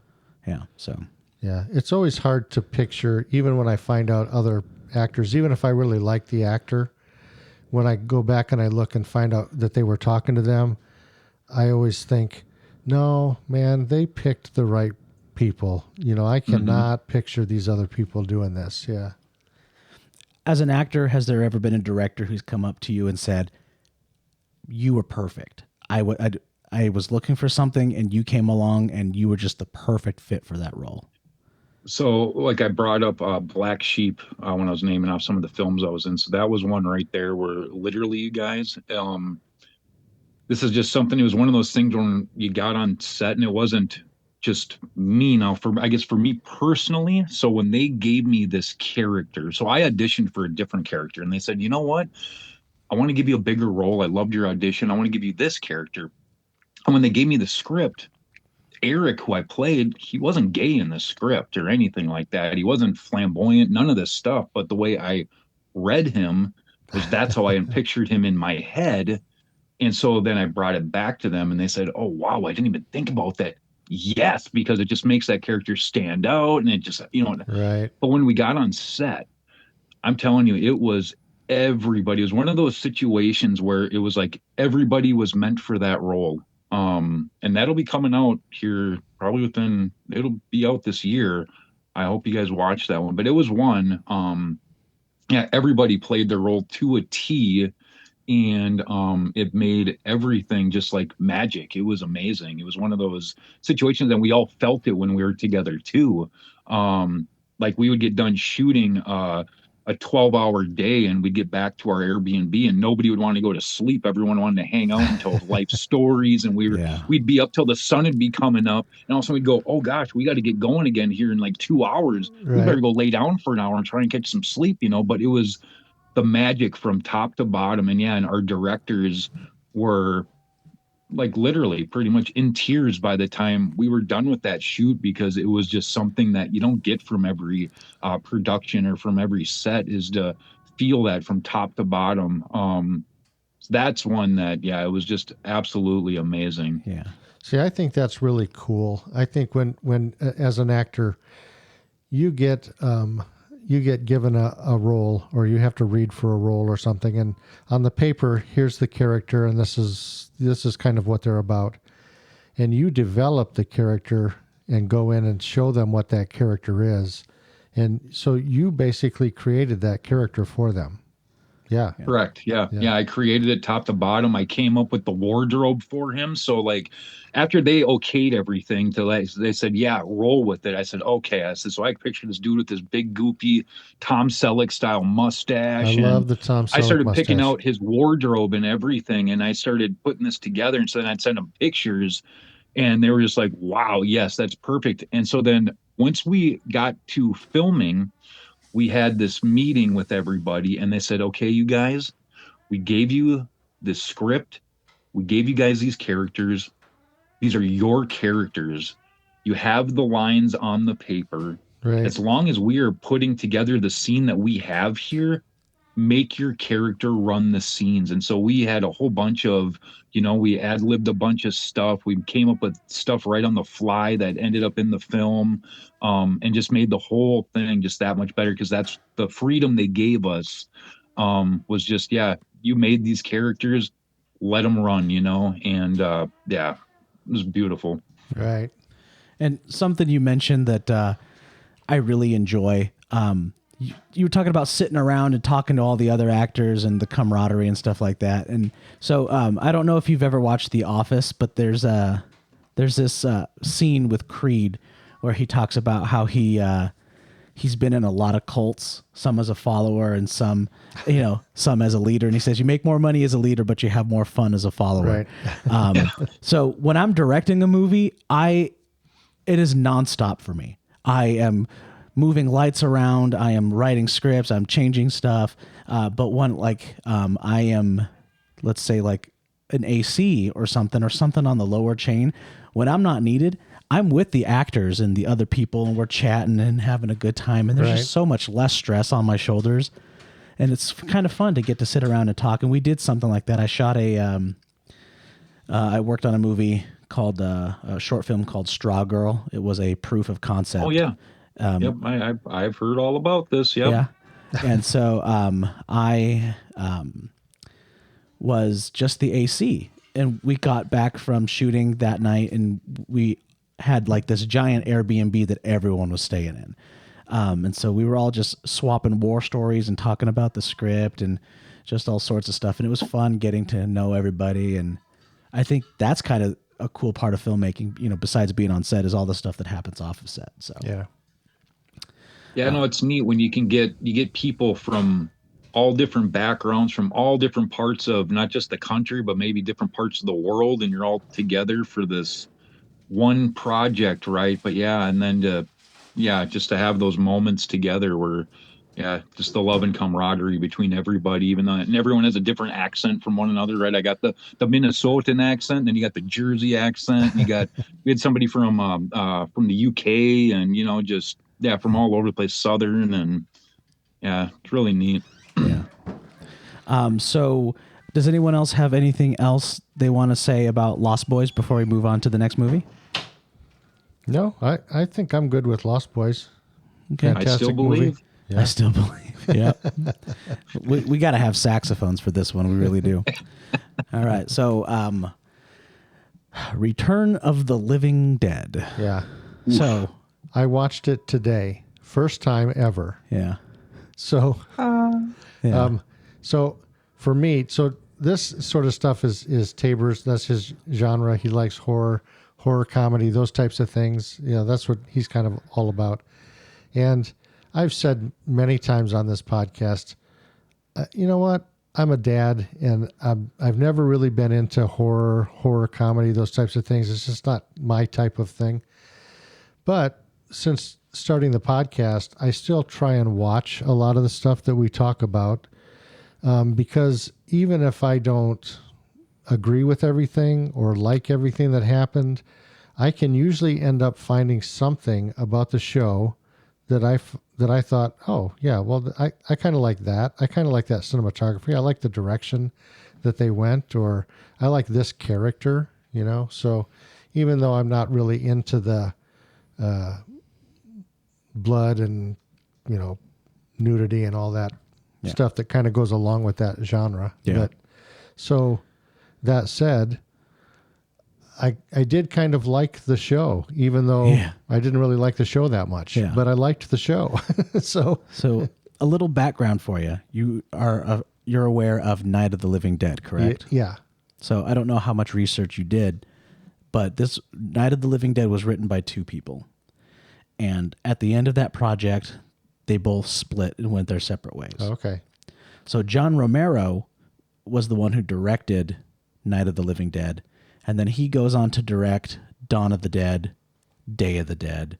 Yeah. So Yeah. It's always hard to picture, even when I find out other actors, even if I really like the actor, when I go back and I look and find out that they were talking to them, I always think, no, man, they picked the right people. You know, I cannot picture these other people doing this. Yeah. as an actor, has there ever been a director who's come up to you and said, you were perfect? I was looking for something and you came along and you were just the perfect fit for that role. So, like I brought up Black Sheep when I was naming off some of the films I was in. So that was one right there where literally, you guys, this is just something. It was one of those things when you got on set, and it wasn't just me. Now, for I guess for me personally, so when they gave me this character, so I auditioned for a different character, and they said, you know what? I want to give you a bigger role. I loved your audition. I want to give you this character. And when they gave me the script, Eric, who I played, he wasn't gay in the script or anything like that. He wasn't flamboyant, none of this stuff. But the way I read him was that's how I pictured him in my head. And so then I brought it back to them and they said, oh, wow, I didn't even think about that. Yes, because it just makes that character stand out. And it just, Right. but when we got on set, I'm telling you, it was everybody. It was one of those situations where it was like everybody was meant for that role. And that'll be coming out here probably it'll be out this year. I hope you guys watch that one. But it was one, yeah, everybody played their role to a T, and it made everything just like magic. It was amazing. It was one of those situations, and we all felt it when we were together too. Like we would get done shooting a 12-hour day, and we'd get back to our Airbnb, and nobody would want to go to sleep. Everyone wanted to hang out and tell life stories, and we'd be up till the sun would be coming up, and also we'd go, oh gosh, we got to get going again here in like 2 hours. We better Right. go lay down for an hour and try and catch some sleep, But it was the magic from top to bottom. And yeah, and our directors were like literally pretty much in tears by the time we were done with that shoot, because it was just something that you don't get from every production or from every set, is to feel that from top to bottom. So that's one that, yeah, it was just absolutely amazing. Yeah. See, I think that's really cool. I think when as an actor, you get given a role, or you have to read for a role or something, and on the paper, here's the character, and this is kind of what they're about, and you develop the character and go in and show them what that character is, and so you basically created that character for them. Yeah. Correct. Yeah. I created it top to bottom. I came up with the wardrobe for him. So like after they okayed everything they said, yeah, roll with it. I said, okay. I said, so I pictured this dude with this big goopy Tom Selleck style mustache. I love the Tom I Selleck started mustache. picking out his wardrobe and everything. And I started putting this together. And so then I'd send them pictures, and they were just like, wow, yes, that's perfect. And so then once we got to filming, we had this meeting with everybody, and they said, okay, you guys, we gave you this script. We gave you guys these characters. These are your characters. You have the lines on the paper. Right. As long as we are putting together the scene that we have here, make your character run the scenes. And so we had a whole bunch of, we ad-libbed a bunch of stuff. We came up with stuff right on the fly that ended up in the film, and just made the whole thing just that much better, because that's the freedom they gave us, was just, yeah, you made these characters, let them run, and yeah, it was beautiful. Right. And something you mentioned that I really enjoy, you were talking about sitting around and talking to all the other actors and the camaraderie and stuff like that. And so I don't know if you've ever watched The Office, but there's this scene with Creed where he talks about how he's been in a lot of cults, some as a follower and some as a leader. And he says, you make more money as a leader, but you have more fun as a follower. Right. So when I'm directing a movie, it is nonstop for me. I am moving lights around. I am writing scripts. I'm changing stuff. But I am, let's say like an AC or something on the lower chain. When I'm not needed, I'm with the actors and the other people, and we're chatting and having a good time. And there's just so much less stress on my shoulders. And it's kind of fun to get to sit around and talk. And we did something like that. I shot I worked on a movie called a short film called Straw Girl. It was a proof of concept. Oh yeah. Yep. I've heard all about this. Yep. Yeah. And so I was just the AC, and we got back from shooting that night, and we had like this giant Airbnb that everyone was staying in. And so we were all just swapping war stories and talking about the script and just all sorts of stuff. And it was fun getting to know everybody. And I think that's kind of a cool part of filmmaking, besides being on set, is all the stuff that happens off of set. So Yeah. Yeah, no, it's neat when you get people from all different backgrounds, from all different parts of not just the country, but maybe different parts of the world, and you're all together for this one project, right? But yeah, and then just to have those moments together where, yeah, just the love and camaraderie between everybody, even though and everyone has a different accent from one another, right? I got the Minnesotan accent, then you got the Jersey accent, we had somebody from the UK, and just yeah, from all over the place, Southern, and yeah, it's really neat. yeah. So does anyone else have anything else they want to say about Lost Boys before we move on to the next movie? No, I think I'm good with Lost Boys. Okay. Fantastic I still believe. movie. Yeah. I still believe. Yeah. we got to have saxophones for this one. We really do. All right. So, Return of the Living Dead. Yeah. So, I watched it today. First time ever. yeah. So, Yeah. so for me, so this sort of stuff is Tabor's. That's his genre. He likes horror comedy, those types of things. That's what he's kind of all about. And I've said many times on this podcast, you know what? I'm a dad, and I've never really been into horror comedy, those types of things. It's just not my type of thing. But since starting the podcast, I still try and watch a lot of the stuff that we talk about, because even if I don't agree with everything or like everything that happened, I can usually end up finding something about the show that I thought, oh yeah, well I kind of like that. I kind of like that cinematography. I like the direction that they went, or I like this character, So even though I'm not really into the blood and nudity and all that stuff that kind of goes along with that genre. Yeah. But so that said, I did kind of like the show, even though I didn't really like the show that much. Yeah. But I liked the show. So a little background for you. You're aware of Night of the Living Dead, correct? Yeah. So I don't know how much research you did, but this Night of the Living Dead was written by two people. And at the end of that project, they both split and went their separate ways. Okay. So John Romero was the one who directed Night of the Living Dead, and then he goes on to direct Dawn of the Dead, Day of the Dead.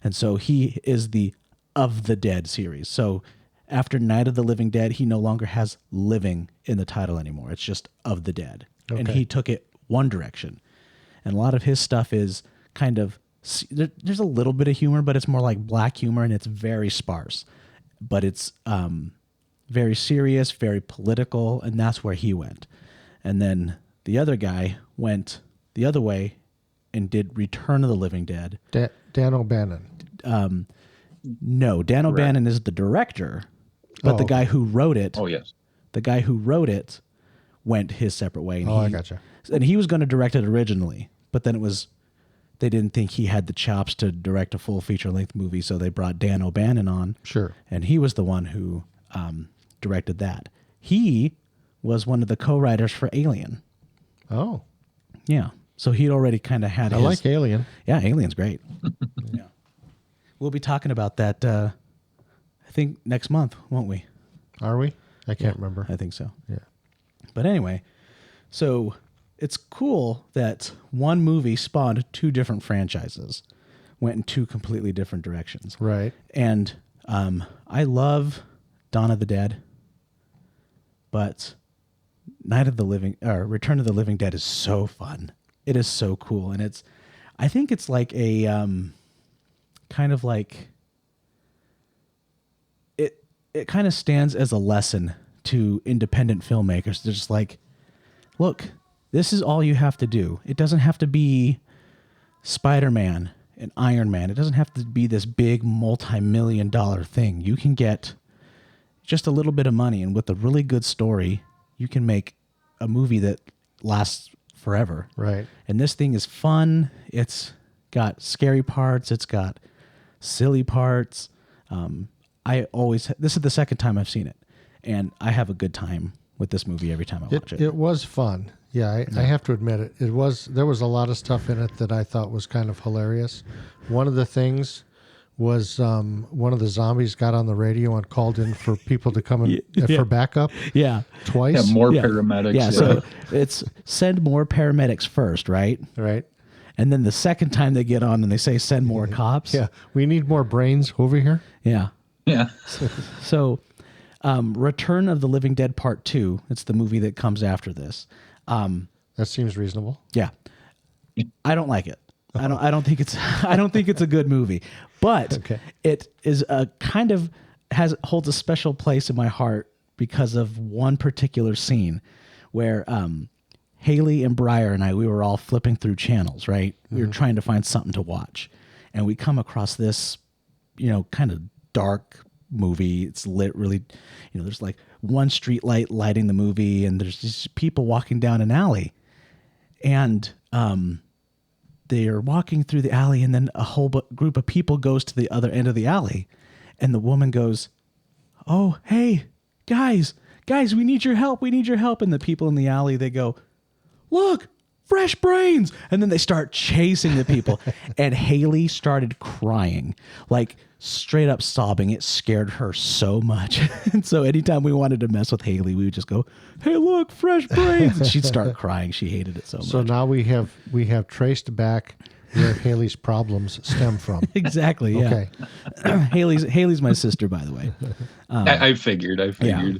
And so he is the Of the Dead series. So after Night of the Living Dead, he no longer has living in the title anymore. It's just Of the Dead. Okay. And he took it one direction. And a lot of his stuff is kind of, there's a little bit of humor, but it's more like black humor, and it's very sparse. But it's very serious, very political, and that's where he went. And then the other guy went the other way and did Return of the Living Dead. Dan O'Bannon. No, Dan O'Bannon is the director, but the guy who wrote it. Oh yes, the guy who wrote it went his separate way. And I gotcha. And he was going to direct it originally, but then they didn't think he had the chops to direct a full feature-length movie, so they brought Dan O'Bannon on. Sure. And he was the one who directed that. He was one of the co-writers for Alien. Oh. Yeah. So he'd already kind of had I like Alien. Yeah, Alien's great. Yeah. We'll be talking about that, I think, next month, won't we? Are we? I can't remember. I think so. Yeah. But anyway, so it's cool that one movie spawned two different franchises, went in two completely different directions. Right. And I love Dawn of the Dead, but Return of the Living Dead is so fun. It is so cool. And I think it's like a kind of like it kind of stands as a lesson to independent filmmakers. They're just like, look, this is all you have to do. It doesn't have to be Spider-Man and Iron Man. It doesn't have to be this big multi-million-dollar thing. You can get just a little bit of money, and with a really good story, you can make a movie that lasts forever. Right. And this thing is fun. It's got scary parts. It's got silly parts. This is the second time I've seen it, and I have a good time with this movie every time I watch it. It was fun. Yeah, I have to admit it. There was a lot of stuff in it that I thought was kind of hilarious. One of the things was one of the zombies got on the radio and called in for people to come in for backup. Yeah. Twice. Yeah, more paramedics. Yeah, so it's send more paramedics first, right? Right. And then the second time they get on and they say send more cops. Yeah, we need more brains over here. Yeah. Yeah. So Return of the Living Dead Part 2, it's the movie that comes after this. That seems reasonable. Yeah. I don't like it. I don't think it's a good movie. But Okay. it is a kind of holds a special place in my heart because of one particular scene where Haley and Breyer and we were all flipping through channels, right? We were trying to find something to watch. And we come across this, kind of dark movie. It's lit really, there's like one street light lighting the movie, and there's just people walking down an alley. And they're walking through the alley, and then a whole group of people goes to the other end of the alley. And the woman goes, "Oh, hey, guys, we need your help. We need your help." And the people in the alley, they go, "Look, fresh brains." And then they start chasing the people. And Haley started crying, like straight up sobbing. It scared her so much. And so anytime we wanted to mess with Haley, we would just go, "Hey, look, fresh brains." And she'd start crying. She hated it so much. So now we have traced back where Haley's problems stem from. Exactly. Yeah. Okay. Haley's my sister, by the way. I figured. Yeah.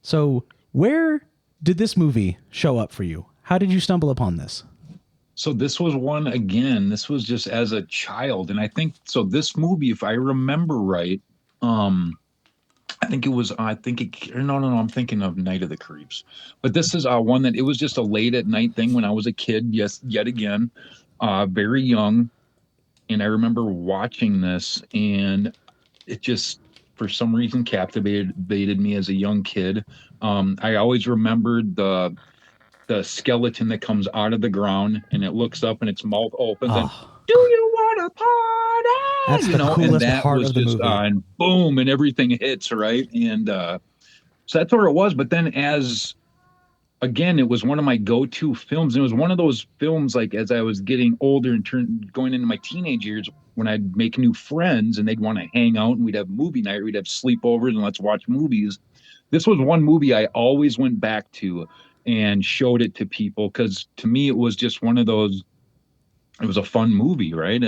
So where did this movie show up for you? How did you stumble upon this? So this was one, again, this was just as a child. And I think, so this movie, if I remember right, I'm thinking I'm thinking of Night of the Creeps. But this is one that it was just a late at night thing when I was a kid. Yes, yet again, very young. And I remember watching this, and it just, for some reason, captivated me as a young kid. I always remembered the skeleton that comes out of the ground and it looks up and its mouth opens and, "Do you want a party?" That's the coolest and that part was of the just movie. And boom, and everything hits, right? And so that's where it was. But then again, it was one of my go-to films. And it was one of those films, like as I was getting older and going into my teenage years, when I'd make new friends and they'd want to hang out and we'd have movie night, we'd have sleepovers and let's watch movies. This was one movie I always went back to and showed it to people, because to me it was just one of those, it was a fun movie, right?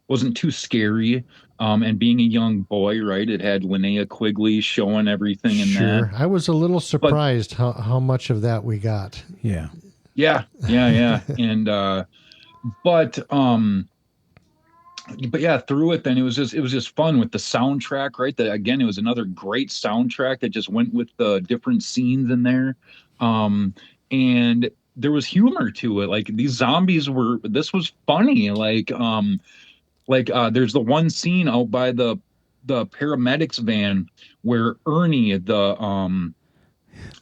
Wasn't too scary, and being a young boy, right, it had Linnea Quigley showing everything in that. I was a little surprised how much of that we got. Yeah. And but yeah, through it, then it was just fun with the soundtrack, right? That, again, it was another great soundtrack that just went with the different scenes in there. And there was humor to it. Like these zombies this was funny. Like there's the one scene out by the paramedics van where Ernie the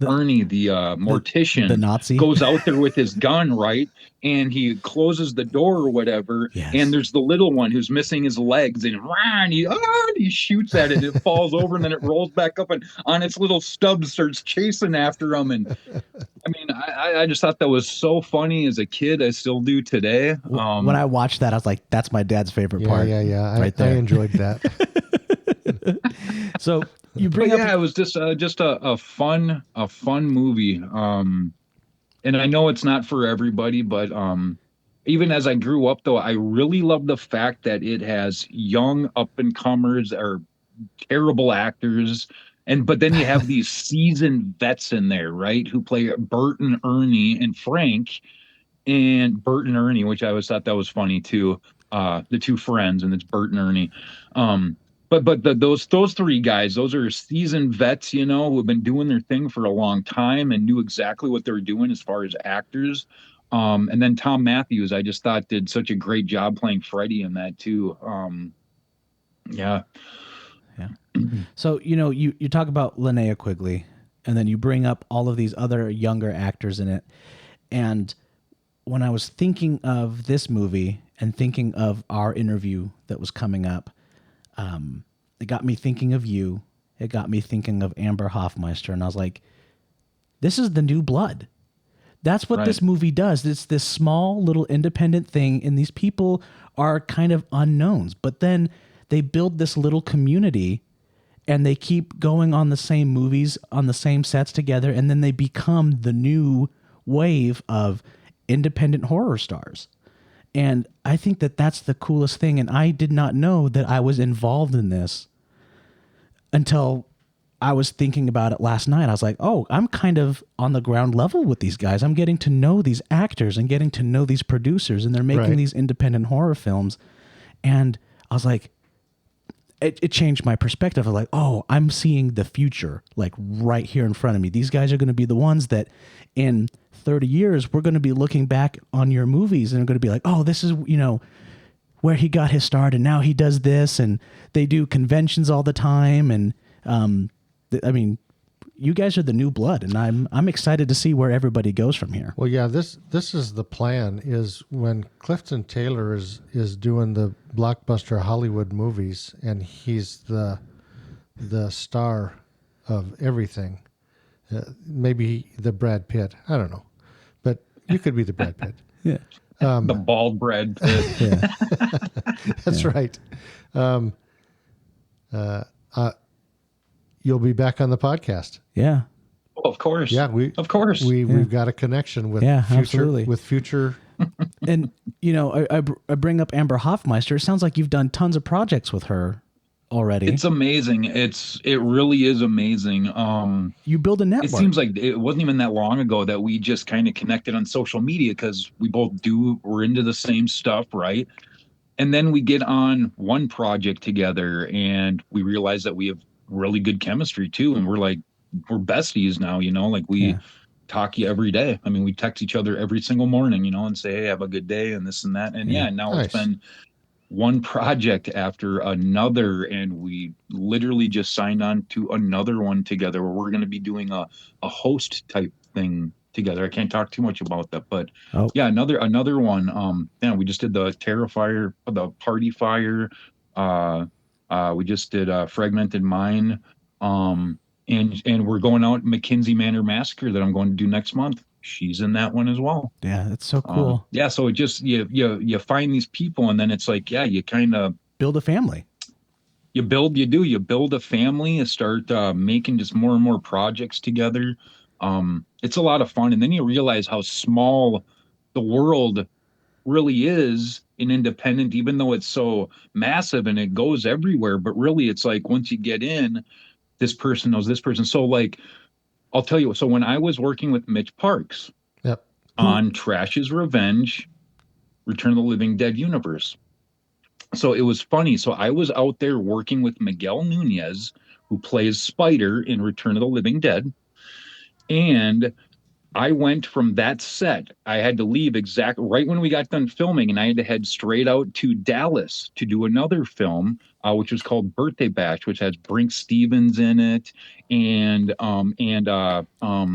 mortician, the Nazi, goes out there with his gun, right? And he closes the door or whatever. Yes. And there's the little one who's missing his legs, and he shoots at it. It falls over, and then it rolls back up, and on its little stubs starts chasing after him. And I mean, I just thought that was so funny as a kid. I still do today. When I watched that, I was like, "That's my dad's favorite part." Yeah. Right there. I enjoyed that. So you bring up, it was just a fun movie. And I know it's not for everybody, but even as I grew up, though, I really love the fact that it has young up and comers or terrible actors. But then you have these seasoned vets in there, right? Who play Bert and Ernie and Frank, and Bert and Ernie, which I always thought that was funny too. The two friends, and it's Bert and Ernie. those three guys, those are seasoned vets, who have been doing their thing for a long time and knew exactly what they were doing as far as actors. And then Tom Matthews, I just thought did such a great job playing Freddie in that too. Yeah. Yeah. So, you talk about Linnea Quigley, and then you bring up all of these other younger actors in it. And when I was thinking of this movie and thinking of our interview that was coming up, it got me thinking of you. It got me thinking of Amber Hoffmeister. And I was like, this is the new blood. That's what this movie does. It's this small little independent thing, and these people are kind of unknowns. But then they build this little community, and they keep going on the same movies, on the same sets together, and then they become the new wave of independent horror stars. And I think that that's the coolest thing. And I did not know that I was involved in this until I was thinking about it last night. I was like, oh, I'm kind of on the ground level with these guys. I'm getting to know these actors and getting to know these producers, and they're making these independent horror films. And I was like, it changed my perspective. I was like, oh, I'm seeing the future, like right here in front of me. These guys are going to be the ones that in 30 years, we're going to be looking back on your movies and are going to be like, oh, this is, where he got his start, and now he does this, and they do conventions all the time. And, I mean, you guys are the new blood, and I'm excited to see where everybody goes from here. Well, yeah, this is the plan. Is when Clifton Taylor is doing the blockbuster Hollywood movies, and he's the star of everything. Maybe the Brad Pitt. I don't know, but you could be the Brad Pitt. Yeah, the bald Brad Pitt. yeah, that's right. You'll be back on the podcast. yeah. Oh, of course. Yeah, we've got a connection with absolutely. with future. And I bring up Amber Hoffmeister. It sounds like you've done tons of projects with her already. It's amazing. It really is amazing. You build a network. It seems like it wasn't even that long ago that we just kind of connected on social media because we're into the same stuff, right? And then we get on one project together and we realize that we have really good chemistry too. And we're besties now, like we talk every day. I mean, we text each other every single morning, and say, hey, have a good day and this and that. And now nice. It's been one project after another, and we literally just signed on to another one together where we're going to be doing a host type thing together. I can't talk too much about that, but another one. We just did the Terrifier, the Party Fire. We just did Fragmented Mind. And we're going out Mackenzie Manor Massacre that I'm going to do next month. She's in that one as well. Yeah, that's so cool. So it just you find these people, and then it's like you kind of build a family. You build a family. You start making just more and more projects together. It's a lot of fun, and then you realize how small the world really is in independent, even though it's so massive and it goes everywhere. But really, it's like once you get in, this person knows this person. So like, I'll tell you. So when I was working with Mitch Parks on Trash's Revenge, Return of the Living Dead universe. So it was funny. So I was out there working with Miguel Nunez, who plays Spider in Return of the Living Dead. And I went from that set. I had to leave exactly right when we got done filming, and I had to head straight out to Dallas to do another film, which was called Birthday Bash, which has Brink Stevens in it, and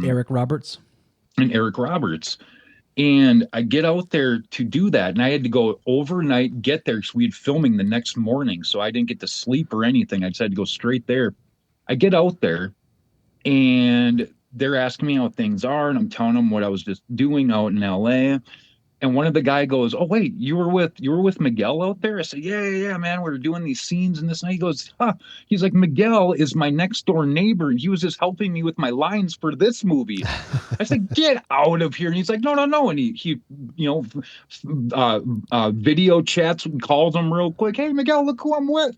Eric Roberts. And I get out there to do that, and I had to go overnight, get there, because we had filming the next morning, so I didn't get to sleep or anything. I just had to go straight there. I get out there, and they're asking me how things are, and I'm telling them what I was just doing out in LA. And one of the guy goes, "Oh wait, you were with Miguel out there?" I said, "Yeah, man. We were doing these scenes and this." And he goes, "Huh." He's like, "Miguel is my next door neighbor, and he was just helping me with my lines for this movie." I said, "Get out of here!" And he's like, "No." And he video chats and calls him real quick. "Hey, Miguel, look who I'm with."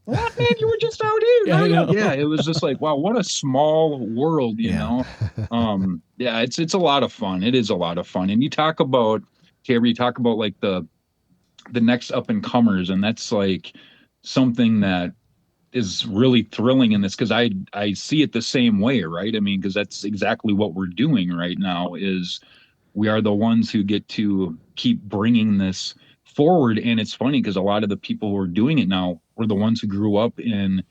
What, man? You were just out here. Yeah, it was just like, wow, what a small world, you know. It's a lot of fun. It is a lot of fun. And you talk about like the next up and comers, and that's like something that is really thrilling in this, because I see it the same way, right? I mean, because that's exactly what we're doing right now, is we are the ones who get to keep bringing this forward. And it's funny because a lot of the people who are doing it now were the ones who grew up in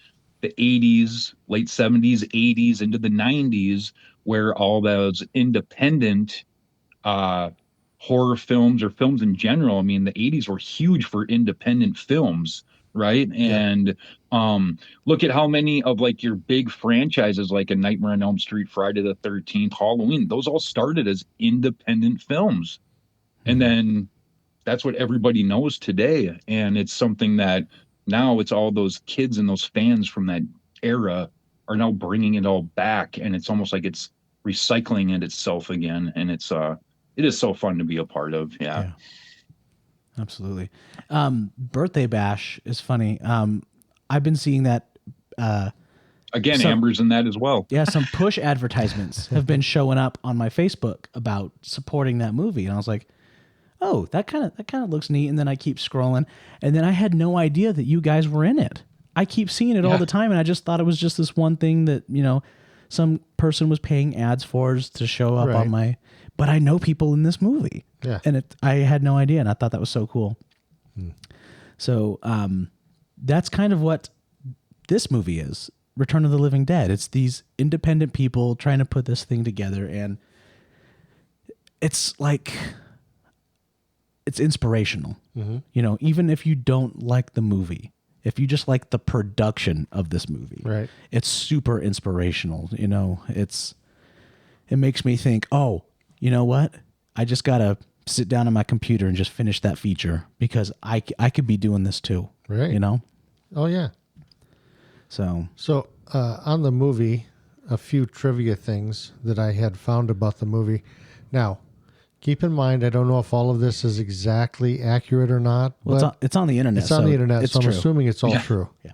the 80s, late 70s, 80s, into the 90s, where all those independent uh, horror films or films in general. I mean, the 80s were huge for independent films, right? Yeah. And look at how many of like your big franchises, like A Nightmare on Elm Street, Friday the 13th, Halloween, those all started as independent films. And then that's what everybody knows today. And it's something that now it's all those kids and those fans from that era are now bringing it all back. And it's almost like it's recycling it itself again. And it is so fun to be a part of. Yeah. Yeah. Absolutely. Birthday Bash is funny. I've been seeing that. Again, Amber's in that as well. Yeah, some push advertisements have been showing up on my Facebook about supporting that movie, and I was like, "Oh, that kind of looks neat." And then I keep scrolling, and then I had no idea that you guys were in it. I keep seeing it all the time, and I just thought it was just this one thing that some person was paying ads for to show up on my. But I know people in this movie, and I had no idea, and I thought that was so cool. So that's kind of what this movie is. Return of the Living Dead. It's these independent people trying to put this thing together, and it's like it's inspirational. Even if you don't like the movie, if you just like the production of this movie, it's super inspirational. It makes me think, oh, you know what? I just gotta sit down on my computer and just finish that feature, because I could be doing this too. Right. Oh yeah. So on the movie, a few trivia things that I had found about the movie. Now, keep in mind, I don't know if all of this is exactly accurate or not. Well, but it's on the internet. It's on the internet, so I'm true. assuming it's all true. Yeah.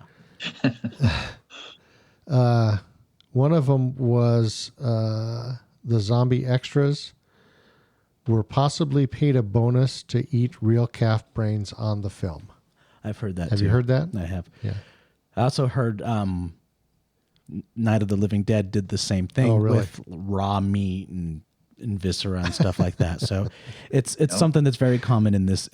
One of them was the zombie extras were possibly paid a bonus to eat real calf brains on the film. I've heard that. Have you heard that? I have. Yeah. I also heard Night of the Living Dead did the same thing with raw meat and viscera and stuff like that. So it's something that's very common in this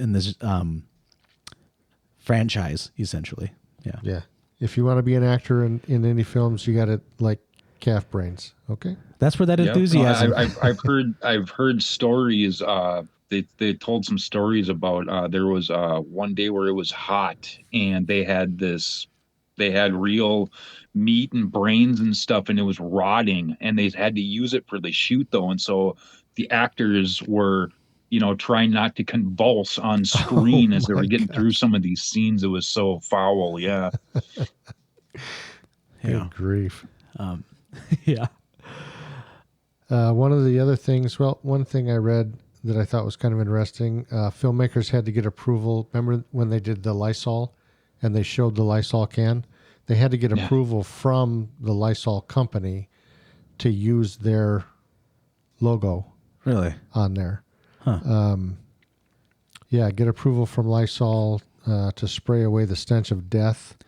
franchise, essentially. Yeah. Yeah. If you want to be an actor in any films, you got to like calf brains. Okay. That's where that enthusiasm. I've heard stories. They told some stories about there was one day where it was hot and they had real meat and brains and stuff, and it was rotting, and they had to use it for the shoot though. And so the actors were, trying not to convulse on screen as they were getting through some of these scenes. It was so foul. Yeah. Good grief. Yeah. One of the other things, one thing I read that I thought was kind of interesting, filmmakers had to get approval. Remember when they did the Lysol and they showed the Lysol can? They had to get approval from the Lysol company to use their logo on there. Huh. Get approval from Lysol to spray away the stench of death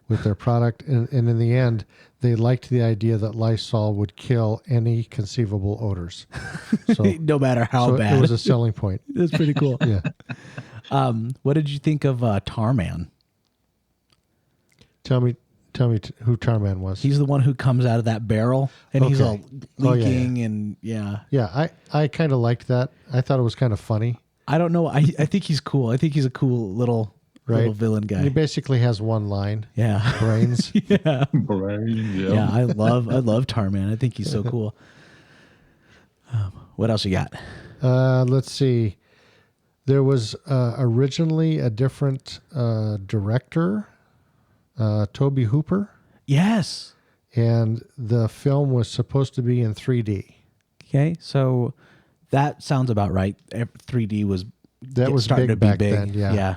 with their product. And in the end, they liked the idea that Lysol would kill any conceivable odors. So, no matter how bad. It was a selling point. That's pretty cool. Yeah. What did you think of Tarman? Tell me who Tarman was. He's the one who comes out of that barrel and he's all leaking and Yeah, I kind of liked that. I thought it was kind of funny. I don't know. I think he's cool. I think he's a cool little villain guy. He basically has one line. Yeah. Brains. Yeah. Brains. Yeah. Yeah. I love Tarman. I think he's so cool. What else you got? Let's see. There was originally a different director, Toby Hooper. Yes. And the film was supposed to be in 3D. Okay. So that sounds about right. 3D was starting to be big back then. Yeah.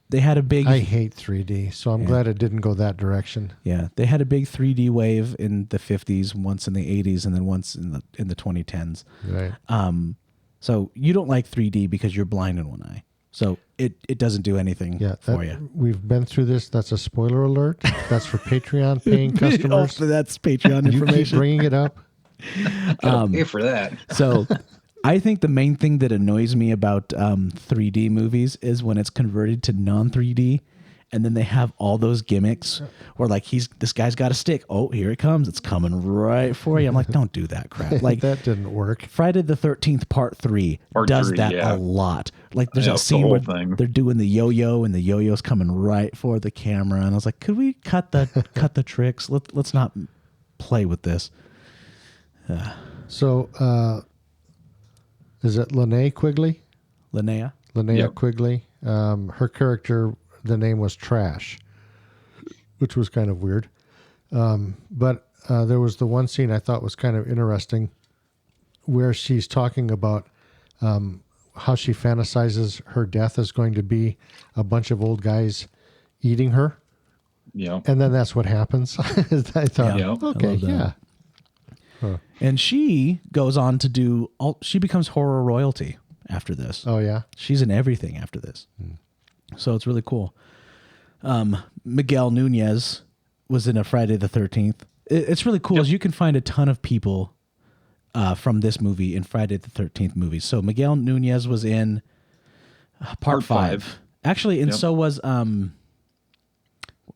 They had a big. I hate 3D, so I'm glad it didn't go that direction. Yeah, they had a big 3D wave in the 50s, once in the 80s, and then once in the 2010s. Right. So you don't like 3D because you're blind in one eye. So it doesn't do anything for you. We've been through this. That's a spoiler alert. That's for Patreon paying customers. That's Patreon You keep information. bringing it up. Gotta pay for that. So I think the main thing that annoys me about 3D movies is when it's converted to non-3D, and then they have all those gimmicks where like this guy's got a stick. Oh, here it comes. It's coming right for you. I'm like, don't do that crap. Like That didn't work. Friday the 13th Part 3 does that a lot. Like there's a scene where they're doing the yo-yo and the yo-yo's coming right for the camera. And I was like, could we cut the tricks? Let's not play with this. So is it Linnea Quigley? Linnea Yep. Quigley. Her character, the name was Trash, which was kind of weird. But there was the one scene I thought was kind of interesting where she's talking about how she fantasizes her death is going to be a bunch of old guys eating her. Yeah. And then that's what happens. I thought, Yeah. okay, yeah. Huh. And she goes on to do she becomes horror royalty after this. Oh, yeah? She's in everything after this. So it's really cool. Miguel Nunez was in a Friday the 13th. It's really cool. Yep. You can find a ton of people from this movie in Friday the 13th movies. So Miguel Nunez was in part 5. Actually, and so was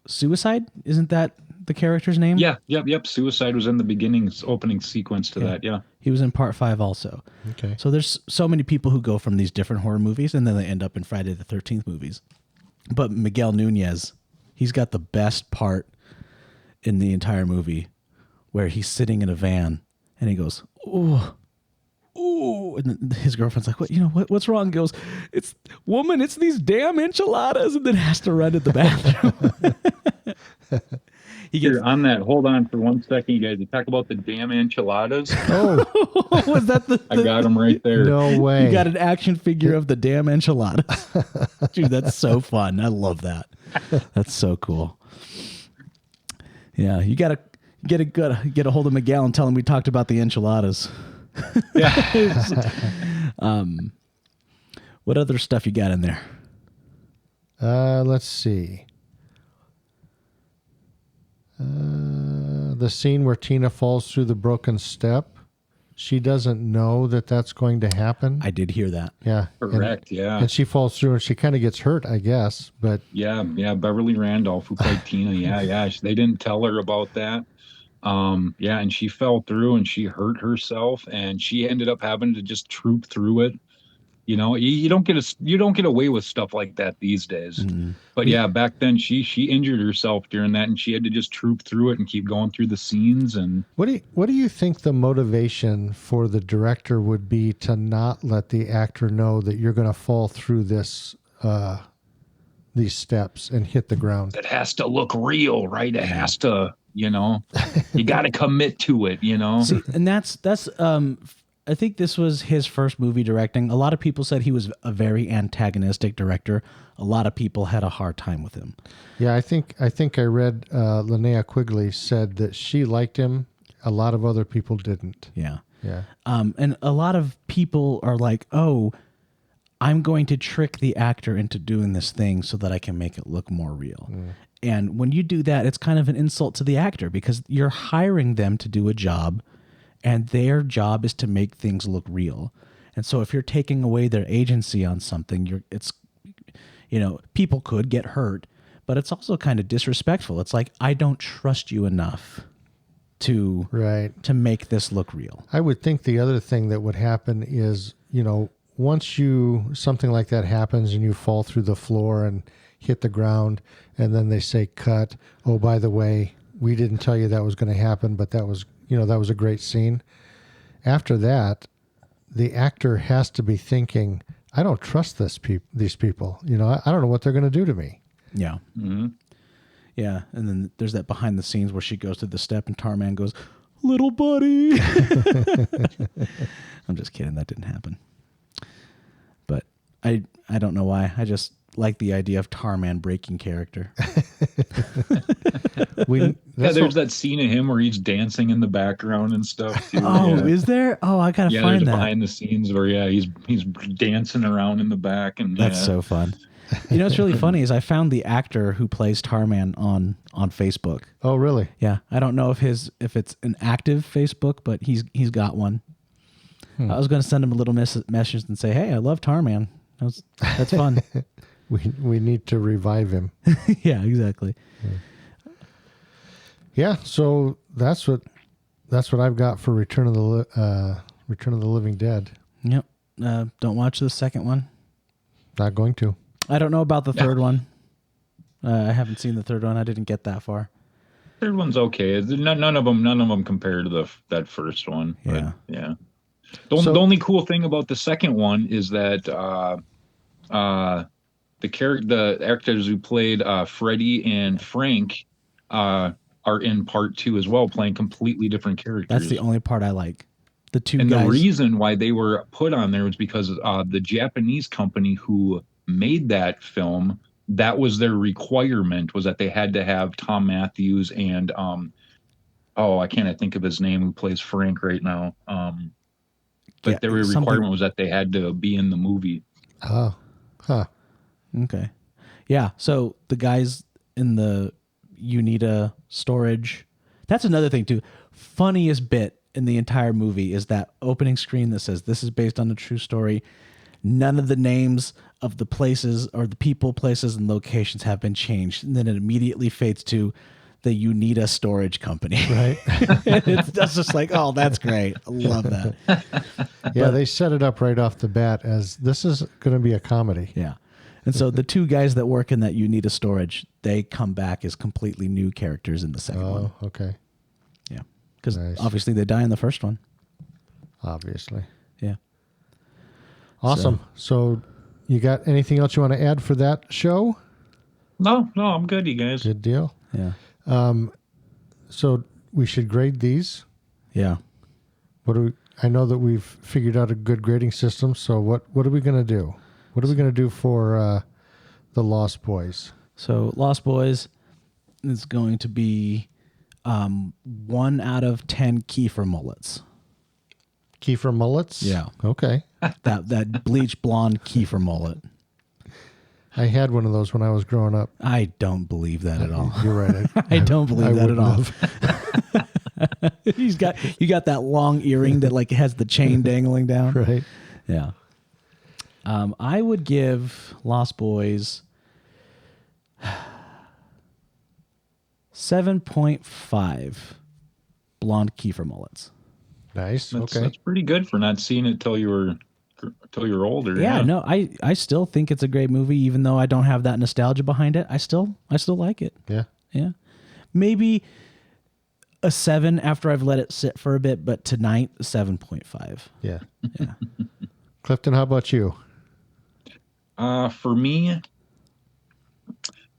Suicide. Isn't that the character's name? Yeah. Yep. Suicide was in the beginning opening sequence to that. Yeah. He was in part 5 also. Okay. So there's so many people who go from these different horror movies and then they end up in Friday the 13th movies. But Miguel Nunez, he's got the best part in the entire movie where he's sitting in a van and he goes, "Ooh, ooh," and his girlfriend's like, what's wrong? He goes, it's these damn enchiladas," and then has to run to the bathroom. Here, on that, hold on for 1 second, you guys. You talk about the damn enchiladas. Oh, was that I got them right there. no way. You got an action figure of the damn enchiladas. Dude, that's so fun. I love that. That's so cool. Yeah, you gotta get a hold of Miguel and tell him we talked about the enchiladas. Yeah. What other stuff you got in there? Let's see. The scene where Tina falls through the broken step. She doesn't know that that's going to happen. I did hear that. Yeah. Correct. Yeah. And she falls through and she kind of gets hurt, I guess. But yeah. Beverly Randolph, who played Tina. Yeah. They didn't tell her about that. Yeah. And she fell through and she hurt herself and she ended up having to just troop through it. You know, you don't get away with stuff like that these days. Mm-hmm. But yeah, back then she injured herself during that, and she had to just troop through it and keep going through the scenes. And what do you think the motivation for the director would be to not let the actor know that you're going to fall through these steps and hit the ground? It has to look real, right? It has to, you got to commit to it, See, and that's I think this was his first movie directing. A lot of people said he was a very antagonistic director. A lot of people had a hard time with him. Yeah, I think I read Linnea Quigley said that she liked him. A lot of other people didn't. Yeah. Yeah. And a lot of people are like, "Oh, I'm going to trick the actor into doing this thing so that I can make it look more real." Mm. And when you do that, it's kind of an insult to the actor because you're hiring them to do a job. And their job is to make things look real. And so if you're taking away their agency on something, people could get hurt, but it's also kind of disrespectful. It's like, I don't trust you enough to make this look real. I would think the other thing that would happen is, once something like that happens and you fall through the floor and hit the ground and then they say cut, oh, by the way, we didn't tell you that was going to happen, but that was a great scene. After that, the actor has to be thinking, I don't trust these people. I don't know what they're going to do to me. Yeah. Mm-hmm. Yeah. And then there's that behind the scenes where she goes to the step and Tarman goes, "Little buddy." I'm just kidding. That didn't happen. But I don't know why. I just like the idea of Tarman breaking character. There's that scene of him where he's dancing in the background and stuff too. Oh, is there? Oh, I gotta find there's that behind the scenes where he's dancing around in the back, and that's so fun. You know what's really funny is I found the actor who plays Tarman on Facebook. Oh, really? Yeah, I don't know if it's an active Facebook, but he's got one. I was going to send him a little message and say, "Hey, I love Tarman. That's fun." we need to revive him. Yeah, exactly. Yeah, so that's what I've got for Return of the Living Dead. Yep. Don't watch the second one. Not going to. I don't know about the third one. I haven't seen the third one. I didn't get that far. Third one's okay. None of them compare to that first one. Yeah. But, yeah. The only cool thing about the second one is that the actors who played Freddie and Frank are in part 2 as well, playing completely different characters. That's the only part I like. The two and guys. The reason why they were put on there was because the Japanese company who made that film, that was their requirement, was that they had to have Tom Matthews and I can't think of his name, who plays Frank right now. But their requirement was that they had to be in the movie. Oh, huh. Okay. Yeah. So the guys in the Unita storage, that's another thing too. Funniest bit in the entire movie is that opening screen that says this is based on a true story. None of the names of the places or the people, places, and locations have been changed. And then it immediately fades to the Unita Storage Company. Right. That's just like, oh, that's great. I love that. Yeah, they set it up right off the bat as this is going to be a comedy. Yeah. And so the two guys that work in that Unita Storage, they come back as completely new characters in the second one. Oh, okay. Yeah. Because obviously they die in the first one. Obviously. Yeah. Awesome. So you got anything else you want to add for that show? No, I'm good, you guys. Good deal. Yeah. So we should grade these. Yeah. I know that we've figured out a good grading system. So what are we going to do? What are we going to do for the Lost Boys? So Lost Boys is going to be 1 out of 10 Kiefer mullets. Kiefer mullets? Yeah. Okay. that bleach blonde Kiefer mullet. I had one of those when I was growing up. I don't believe that at all. You're right. I don't believe that at all. You got that long earring that like has the chain dangling down. Right. Yeah. I would give Lost Boys 7.5 blonde Kiefer mullets. Nice. Okay. That's pretty good for not seeing it till you were older. Yeah, no, I still think it's a great movie, even though I don't have that nostalgia behind it. I still like it. Yeah. Yeah. Maybe a 7 after I've let it sit for a bit, but tonight, 7.5. Yeah. Yeah. Clifton, how about you? For me,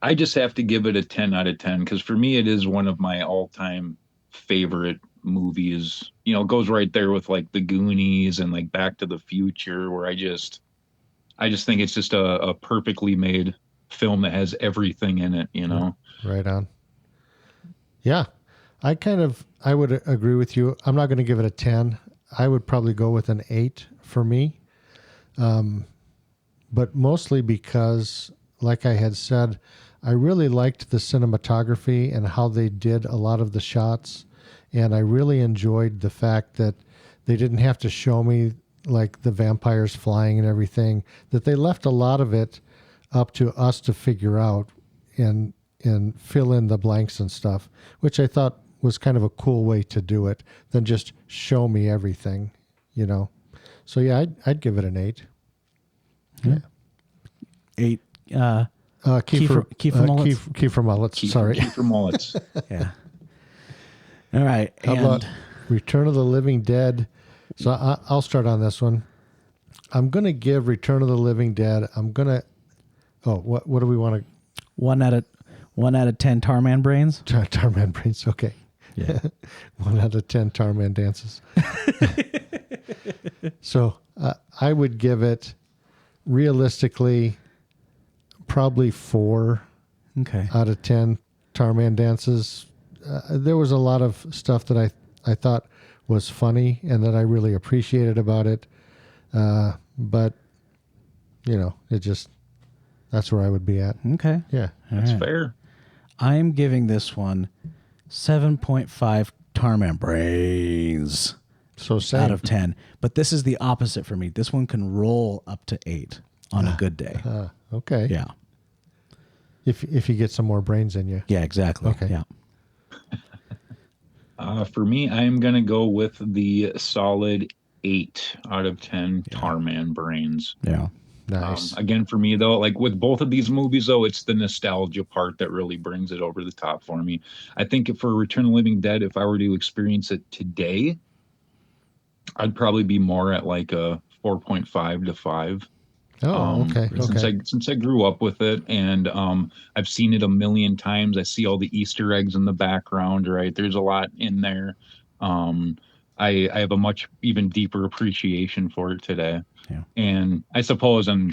I just have to give it a 10 out of 10 because for me, it is one of my all-time favorite movies. You know, it goes right there with like the Goonies and like Back to the Future, where I just think it's just a perfectly made film that has everything in it, you know? Right on. Yeah. I would agree with you. I'm not going to give it a 10. I would probably go with an 8 for me. But mostly because, like I had said, I really liked the cinematography and how they did a lot of the shots. And I really enjoyed the fact that they didn't have to show me like the vampires flying and everything, that they left a lot of it up to us to figure out and fill in the blanks and stuff, which I thought was kind of a cool way to do it than just show me everything, you know? So yeah, I'd give it an 8. Yeah. 8. Kiefer mullets. Kiefer mullets. Sorry. Kiefer mullets. Yeah. All right. How about Return of the Living Dead? So I'll start on this one. I'm going to give Return of the Living Dead. What do we want to? 1 out of 10 Tarman brains. Tarman brains. Okay. Yeah. 1 out of 10 Tarman dances. So I would give it realistically probably 4 Okay. out of 10 Tarman dances. There was a lot of stuff that I thought was funny and that I really appreciated about it. But, that's where I would be at. Okay. Yeah. That's fair. I'm giving this one 7.5 Tarman brains So same. out of 10. But this is the opposite for me. This one can roll up to 8 on a good day. Okay. Yeah. If you get some more brains in you. Yeah, exactly. Okay. Yeah. For me, I'm going to go with the solid 8 out of 10 Tarman brains. Yeah. Nice. Again, for me, though, like with both of these movies, though, it's the nostalgia part that really brings it over the top for me. I think for Return of the Living Dead, if I were to experience it today, I'd probably be more at like a 4.5 to 5. Okay. Since I grew up with it, and I've seen it a million times. I see all the Easter eggs in the background, right? There's a lot in there. I have a much even deeper appreciation for it today. Yeah. And I suppose I'm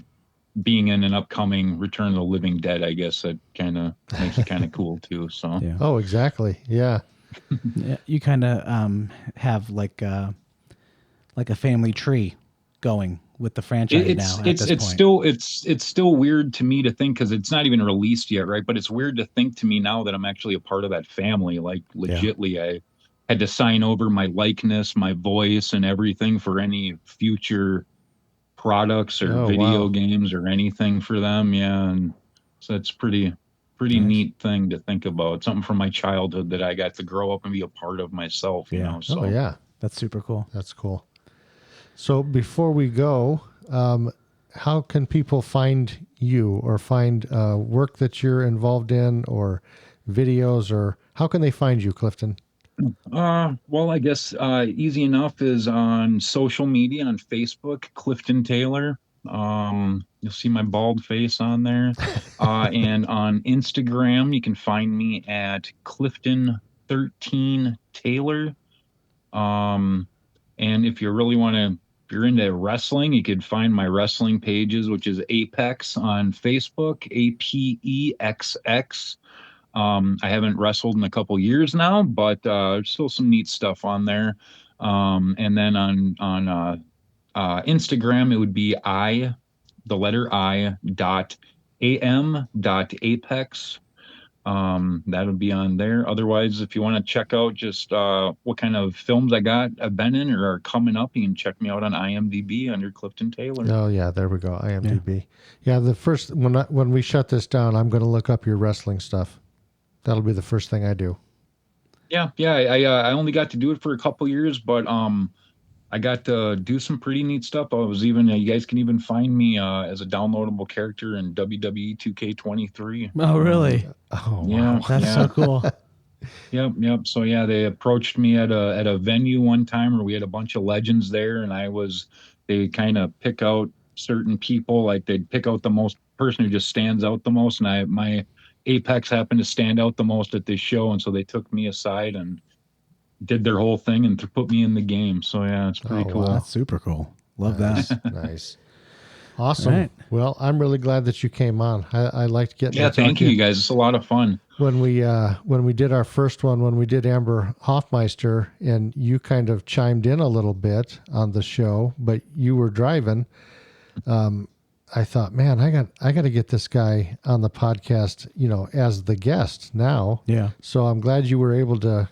being in an upcoming Return of the Living Dead, I guess that kind of makes it kind of cool too. So Yeah. Oh, exactly. Yeah. Yeah, you kind of have like a family tree going with the franchise now at this point. it's still weird to me to think, because it's not even released yet, right? But it's weird to think to me now that I'm actually a part of that family. Like legitly, I had to sign over my likeness, my voice, and everything for any future products or video games or anything for them. Yeah, and so it's pretty Nice. neat thing to think about. Something from my childhood that I got to grow up and be a part of myself. You know. So Oh, yeah. That's super cool. That's cool. So before we go, how can people find you or find work that you're involved in or videos, or how can they find you, Clifton? Well, I guess easy enough is on social media, on Facebook, Clifton Taylor. You'll see my bald face on there. And on Instagram, you can find me at Clifton13 Taylor. And if you really want to, if you're into wrestling, you could find my wrestling pages, which is Apex on Facebook, APEXX. I haven't wrestled in a couple years now, but there's still some neat stuff on there. And then on Instagram, it would be the letter I dot am dot apex. That would be on there. Otherwise, if you want to check out just what kind of films I've been in or are coming up, you can check me out on IMDb under Clifton Taylor. Oh, yeah, there we go. IMDb. Yeah, the first when we shut this down, I'm going to look up your wrestling stuff. That'll be the first thing I do. Yeah. I only got to do it for a couple years, but I got to do some pretty neat stuff. I was even you guys can even find me as a downloadable character in WWE 2K23. Oh, really? Oh, Yeah, wow. That's so cool. Yep. So yeah, they approached me at a venue one time where we had a bunch of legends there, and they kind of pick out certain people, like they'd pick out the most person who just stands out the most, and my Apex happened to stand out the most at this show, and so they took me aside and did their whole thing and put me in the game. So yeah, it's pretty cool. Wow. That's super cool. Love that. Nice. Awesome. Right. Well, I'm really glad that you came on. I liked getting Yeah, to talk thank to you guys. It's a lot of fun. When we did our first one, when we did Amber Hoffmeister, and you kind of chimed in a little bit on the show, but you were driving. I thought, man, I got to get this guy on the podcast, as the guest now. Yeah. So I'm glad you were able to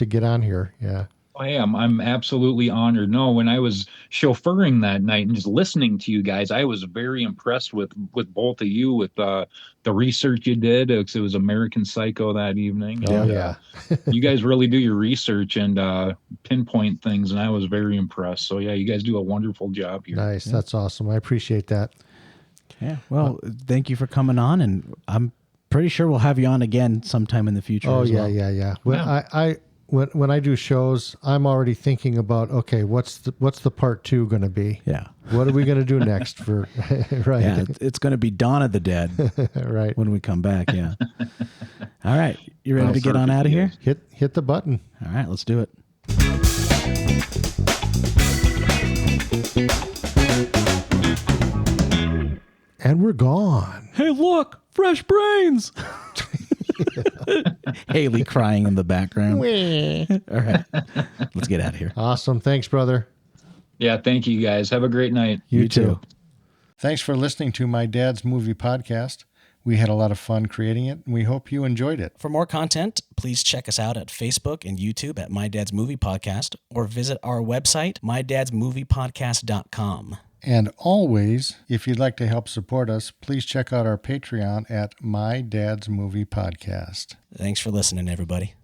get on here. Yeah. I am. I'm absolutely honored. No, when I was chauffeuring that night and just listening to you guys, I was very impressed with both of you, with the research you did. It was American Psycho that evening. Oh, And, yeah. you guys really do your research and pinpoint things, and I was very impressed. So yeah, you guys do a wonderful job here. Nice. Yeah. That's awesome. I appreciate that. Yeah. Well, thank you for coming on, and I'm pretty sure we'll have you on again sometime in the future. Oh, as yeah, well. yeah. When I do shows, I'm already thinking about, okay, what's the part 2 going to be? Yeah. What are we going to do next for right? Yeah, it's going to be Dawn of the Dead Right. when we come back. Yeah. All right. You ready to get on out of here? Hit the button. All right. Let's do it. And we're gone. Hey, look, fresh brains. Haley crying in the background. All right, let's get out of here. Awesome. Thanks, brother. Yeah, thank you guys. Have a great night. You too. Thanks for listening to My Dad's Movie Podcast. We had a lot of fun creating it, and we hope you enjoyed it. For more content, please check us out at Facebook and YouTube at My Dad's Movie Podcast, or visit our website, mydadsmoviepodcast.com. And always, if you'd like to help support us, please check out our Patreon at My Dad's Movie Podcast. Thanks for listening, everybody.